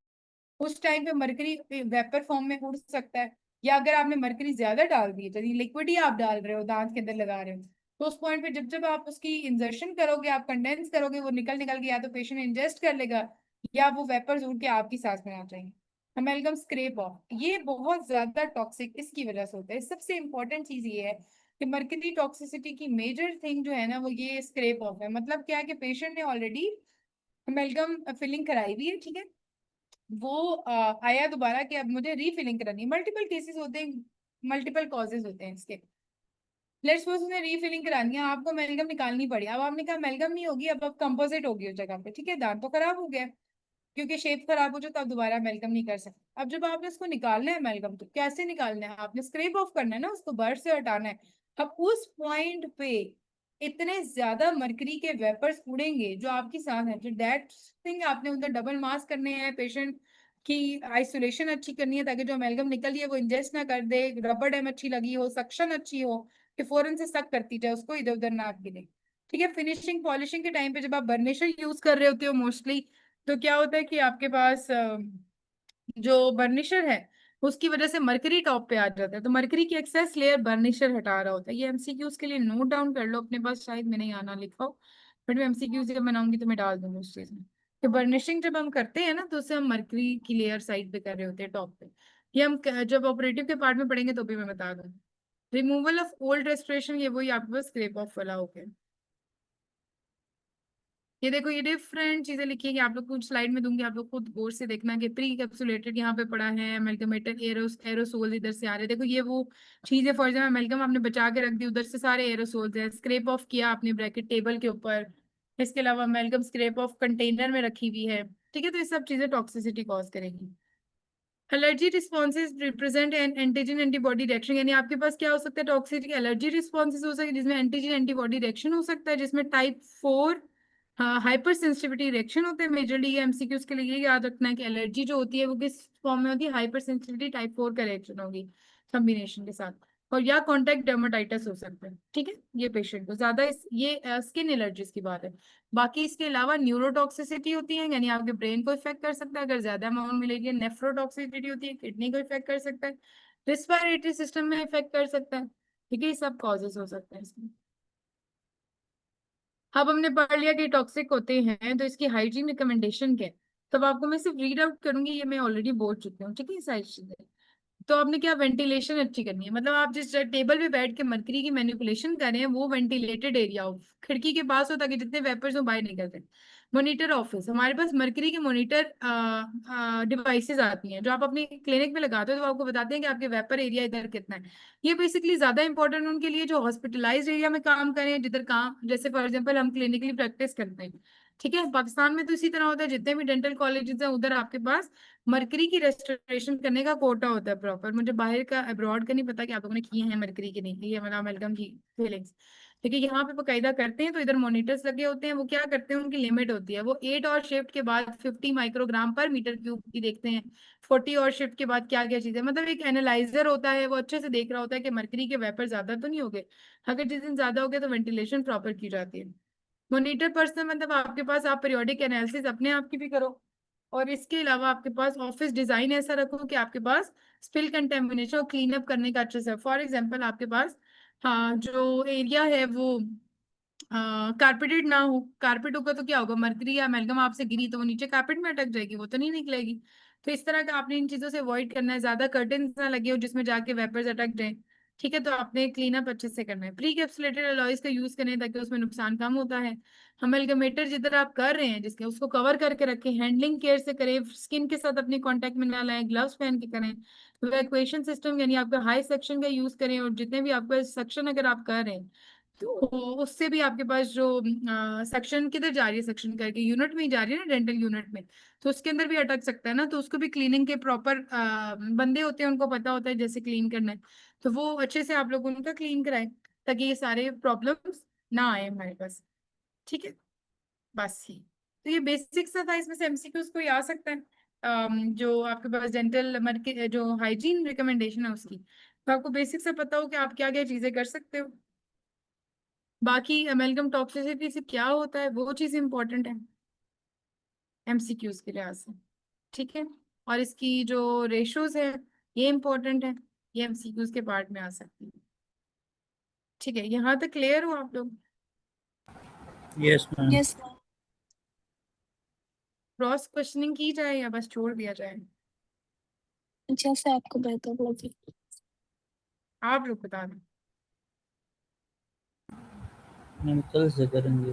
उस टाइम पे मरकरी वेपर फॉर्म में उड़ सकता है। या अगर आपने मरकरी ज्यादा डाल दी है, तो लिक्विड ही आप डाल रहे हो, दांत के अंदर लगा रहे हो, तो उस पॉइंट पे जब जब आप उसकी इंजर्शन करोगे, आप कंडेंस करोगे, वो निकल निकल के या तो पेशेंट इंजेस्ट कर लेगा या वो वेपर्स उड़ के आपकी सांस में आ जाएंगे। अमेलगम स्क्रेप ऑफ, ये बहुत ज्यादा टॉक्सिक इसकी वजह से होता है। सबसे इंपॉर्टेंट चीज ये है कि मरकरी टॉक्सिसिटी की मेजर थिंग जो है ना वो ये स्क्रेप ऑफ है। मतलब क्या है कि पेशेंट ने ऑलरेडी अमेलगम फिलिंग कराई हुई है, ठीक है, वो आया दोबारा कि अब मुझे रीफिलिंग करानी है। मल्टीपल केसेस होते हैं, मल्टीपल कॉजेज होते हैं इसके। लेट्स सपोज उसने रीफिलिंग करानी है, आपको अमेलगम निकालनी पड़ी, अब आपने कहा अमेलगम नहीं होगी, अब कंपोजिट होगी उस जगह पे, ठीक है। दांत तो खराब हो गया क्योंकि शेप खराब हो जाए तो आप दोबारा अमेलगम नहीं कर सकते। अब जब आपने उसको निकालना है अमेलगम, तो कैसे निकालना है, आपने स्क्रेप ऑफ करना है ना, उसको बर्ड से हटाना है। अब उस पॉइंट पे इतने ज्यादा मरकरी के वेपर्स उड़ेंगे जो आपकी सांस है, जो दैट थिंग आपने उधर डबल मास्क करने हैं, पेशेंट की आइसोलेशन अच्छी करनी है ताकि जो अमेलगम निकल है वो इंजेस्ट ना कर दे, रबर डैम अच्छी लगी हो, सक्शन अच्छी हो कि फौरन से सक करती जाए उसको, इधर उधर ना गिरे, ठीक है। फिनिशिंग पॉलिशिंग के टाइम पे जब आप बर्निशर यूज कर रहे होते हो मोस्टली, तो क्या होता है कि आपके पास जो बर्निशर है उसकी वजह से मरकरी टॉप पे आ जाता है, तो मरकरी की एक्सेस लेयर बर्निशर हटा रहा होता है। ये एमसीक्यूज के लिए नोट डाउन कर लो अपने पास, शायद मैंने यहाँ ना लिखा हो, बट मैं एमसीक्यूज जब बनाऊंगी तो मैं डाल दूंगी उस चीज में कि बर्निशिंग जब हम करते हैं ना तो उससे हम मरकरी की लेयर साइड पे कर रहे होते हैं टॉप पे। ये हम जब ऑपरेटिव के पार्ट में पढ़ेंगे तो भी मैं बता दूंगी। रिमूवल ऑफ ओल्ड रेस्टोरेशन, ये वही आपके पास स्क्रेप ऑफ वाला हो गया। ये देखो ये डिफरेंट चीजें लिखी है कि आप लोग कुछ स्लाइड में दूंगी, आप लोग खुद गौर से देखना कि प्री कैप्सुलेटेड यहाँ पे पड़ा है, अमेल्गमेटेड एरोसोल इधर से आ रहे हैं। देखो ये वो चीज है, फॉर एग्जाम्पल अमेल्गम आपने बचा के रख दी, उधर से सारे एरोसोल्स है, स्क्रेप ऑफ किया आपने ब्रैकेट टेबल के ऊपर। इसके अलावा अमेल्गम स्क्रेप ऑफ कंटेनर में रखी हुई है, ठीक है। तो ये सब चीजें टॉक्सिसिटी कॉज करेगी। Allergy responses represent N antigen antibody reaction, यानी आपके पास क्या हो सकता है, टॉक्सिसिटी एलर्जी रिस्पॉन्सेज हो सकते हैं जिसमें एंटीजन एंटीबॉडी रिएक्शन हो सकता है, जिसमें टाइप 4 हाइपर सेंसिटिविटी रिएक्शन होते हैं मेजरली। ये एमसीक्यूज के लिए ये याद रखना है कि एलर्जी जो होती है वो किस फॉर्म में होती है, हाइपर सेंसिटिविटी टाइप 4 का रिएक्शन होगी कॉम्बिनेशन के साथ, और या कॉन्टैक्ट डर्माटाइटिस हो सकता है, ठीक है। ये पेशेंट को ज्यादा ये स्किन एलर्जीज की बात है। बाकी इसके अलावा न्यूरोटॉक्सिसिटी होती है, यानी आपके ब्रेन को इफेक्ट कर सकता है अगर ज्यादा अमाउंट मिलेगी। नेफ्रोटॉक्सिसिटी होती है, किडनी को इफेक्ट कर सकता है, रिस्पायरेटरी सिस्टम में इफेक्ट कर सकता है, ठीक है। ये सब कॉजेज हो सकते हैं इसमें। अब हमने पढ़ लिया कि टॉक्सिक होते हैं, तो इसकी हाइजीन रिकमेंडेशन क्या है। तब आपको मैं सिर्फ रीड आउट करूंगी, ये मैं ऑलरेडी बोल चुकी हूँ, ठीक है, ये सारी चीजें। तो आपने क्या, वेंटिलेशन अच्छी करनी है, मतलब आप जिस टेबल पे बैठ के मरकरी की मैनिपुलेशन कर रहे हैं वो वेंटिलेटेड एरिया हो, खिड़की के पास हो ताकि जितने वेपर्स हो बाहर निकल जाए। मॉनिटर ऑफिस, हमारे पास मरकरी के मॉनिटर डिवाइसेस आती हैं जो आप अपने क्लिनिक में लगाते हो, तो वो आपको बताते हैं कि आपके वेपर एरिया इधर कितना है। ये बेसिकली ज्यादा इंपॉर्टेंट उनके लिए जो हॉस्पिटलाइज्ड एरिया में काम करें, जिधर काम, जैसे फॉर एग्जांपल हम क्लिनिकली प्रैक्टिस करते हैं, ठीक है। पाकिस्तान में तो इसी तरह होता है, जितने भी डेंटल कॉलेजेस हैं उधर आपके पास मरकरी की रेस्टोरेशन करने का कोटा होता है प्रॉपर। मुझे बाहर का अब्रॉड का नहीं पता कि आप लोगों ने किए हैं मरकरी के नहीं किए, मतलब अमेलगम की फीलिंग्स, देखिए यहाँ पे बकायदा करते हैं। तो इधर मॉनिटर्स लगे होते हैं, वो क्या करते हैं, उनकी लिमिट होती है, वो 8 और शिफ्ट के बाद 50 माइक्रोग्राम पर मीटर क्यूब की देखते हैं, 40 और शिफ्ट के बाद क्या क्या चीजें, मतलब एक एनालाइजर होता है, वो अच्छे से देख रहा होता है कि मरकरी के वेपर ज्यादा तो नहीं हो गए। अगर जिस दिन ज्यादा हो गए तो वेंटिलेशन प्रॉपर की जाती है। मॉनिटर पर्सन मतलब आपके पास, आप पीरियोडिक एनालिसिस अपने आप की भी करो, और इसके अलावा आपके पास ऑफिस डिजाइन ऐसा रखो कि आपके पास स्पिल कंटेमिनेशन और क्लीन अप करने का अच्छे से, फॉर एग्जांपल आपके पास हाँ जो एरिया है वो कारपेटेड ना हो। कारपेट होगा तो क्या होगा, मरकरी या अमेलगम आपसे गिरी तो वो नीचे कारपेट में अटक जाएगी, वो तो नहीं निकलेगी, तो इस तरह का आपने इन चीजों से अवॉइड करना है, ज्यादा कर्टन ना लगे हो जिसमें जाके वेपर्स अटक जाए। ठीक है, तो आपने क्लीन अप अच्छे से करना है। प्री कैप्सुलेटेड अलॉयज का यूज करें ताकि उसमें नुकसान कम होता है। अमेलगमेटर जिधर आप कर रहे हैं जिसके, उसको कवर करके रखें, हैंडलिंग केयर से करें, स्किन के साथ अपनी कांटेक्ट में ना लाएं, ग्लव्स पहन के करें। इवैक्यूएशन सिस्टम यानी आपका हाई सेक्शन का यूज करें, और जितने भी आपका सेक्शन अगर आप कर रहे हैं तो उससे भी आपके पास जो सेक्शन किधर जा रही है, सेक्शन करके यूनिट में ही जा रही है ना, डेंटल यूनिट में, तो उसके अंदर भी अटक सकता है ना, तो उसको भी क्लीनिंग के प्रॉपर बंदे होते हैं, उनको पता होता है जैसे क्लीन करना है। तो वो अच्छे से आप लोग उनका क्लीन कराएं ताकि ये सारे प्रॉब्लम्स ना आए हमारे पास। ठीक है, बस ही। तो ये बेसिक सा था, इसमें से एमसीक्यूज कोई आ सकता है। जो आपके पास डेंटल मार्केट जो हाइजीन रिकमेंडेशन है उसकी, तो आपको बेसिक से पता हो कि आप क्या क्या चीजें कर सकते हो। बाकी अमेलगम टॉक्सिसिटी से क्या होता है वो चीज इंपॉर्टेंट है एमसीक्यूज के लिहाज से। ठीक है, और इसकी जो रेशोज है ये इंपॉर्टेंट है, ये एमसीक्यूज के पार्ट में आ सकती है। ठीक है, यहाँ तक क्लियर हो आप लोग? Yes ma'am. Yes ma'am. Cross questioning की जाए या बस छोड़ दिया जाए? जैसे आपको बेहतर लगे। आप लोग बता दें। मैम कल से करेंगे।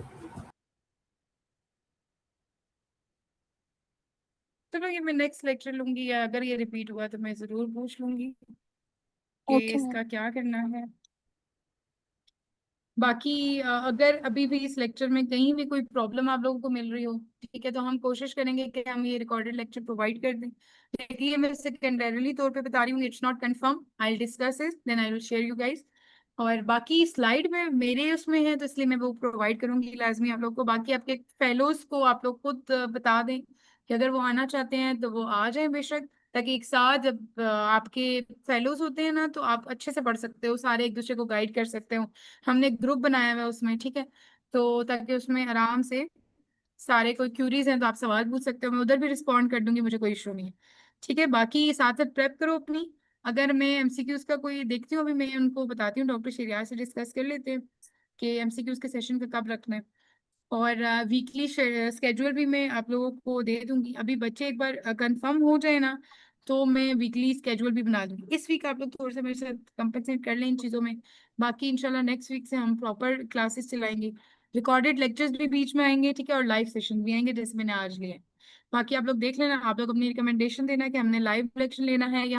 चलो, ये मैं नेक्स्ट लेक्चर लूंगी, या अगर ये रिपीट हुआ तो मैं जरूर पूछ लूंगी कि ओके मैम। इसका क्या करना है। बाकी अगर अभी भी इस लेक्चर में कहीं भी कोई प्रॉब्लम आप लोगों को मिल रही हो, ठीक है, तो हम कोशिश करेंगे कि हम ये रिकॉर्डेड लेक्चर प्रोवाइड कर दें। देखिए, मैं सेकेंडरीली तौर पे बता रही हूँ, it's not confirm, I will discuss it then I will share you guys. और बाकी स्लाइड में मेरे उसमें है तो इसलिए मैं वो प्रोवाइड करूंगी लाजमी आप लोग को। बाकी आपके फेलोज को आप लोग खुद बता दें कि अगर वो आना चाहते हैं तो वो आ जाएं बेशक, ताकि एक साथ जब आपके फेलोज होते हैं ना तो आप अच्छे से पढ़ सकते हो, सारे एक दूसरे को गाइड कर सकते हो। हमने ग्रुप बनाया हुआ है उसमें, ठीक है, तो ताकि उसमें आराम से सारे कोई क्यूरीज हैं तो आप सवाल पूछ सकते हो, मैं उधर भी रिस्पॉन्ड कर दूंगी, मुझे कोई इशू नहीं है। ठीक है, बाकी साथ साथ प्रेप करो अपनी। अगर मैं एमसीक्यूज का कोई देखती हूँ, अभी मैं उनको बताती हूँ, डॉक्टर शरियार से डिस्कस कर लेते हैं कि एमसीक्यूज के सेशन का कब रखना है। और वीकली स्केड्यूल भी मैं आप लोगों को दे दूंगी। अभी बच्चे एक बार कंफर्म हो जाए ना तो मैं वीकली स्केड्यूल भी बना दूंगी। इस वीक आप लोग थोड़ा सा मेरे साथ कंपनसेट कर लें इन चीज़ों में। बाकी इंशाल्लाह नेक्स्ट वीक से हम प्रॉपर क्लासेस चलाएंगे। रिकॉर्डेड लेक्चर्स भी बीच में आएंगे, ठीक है, और लाइव सेशन भी आएंगे जैसे मैंने आज लिया है। बाकी आप लोग देख लेना, आप लोग अपनी रिकमेंडेशन देना कि हमने लाइव लेक्चर लेना है या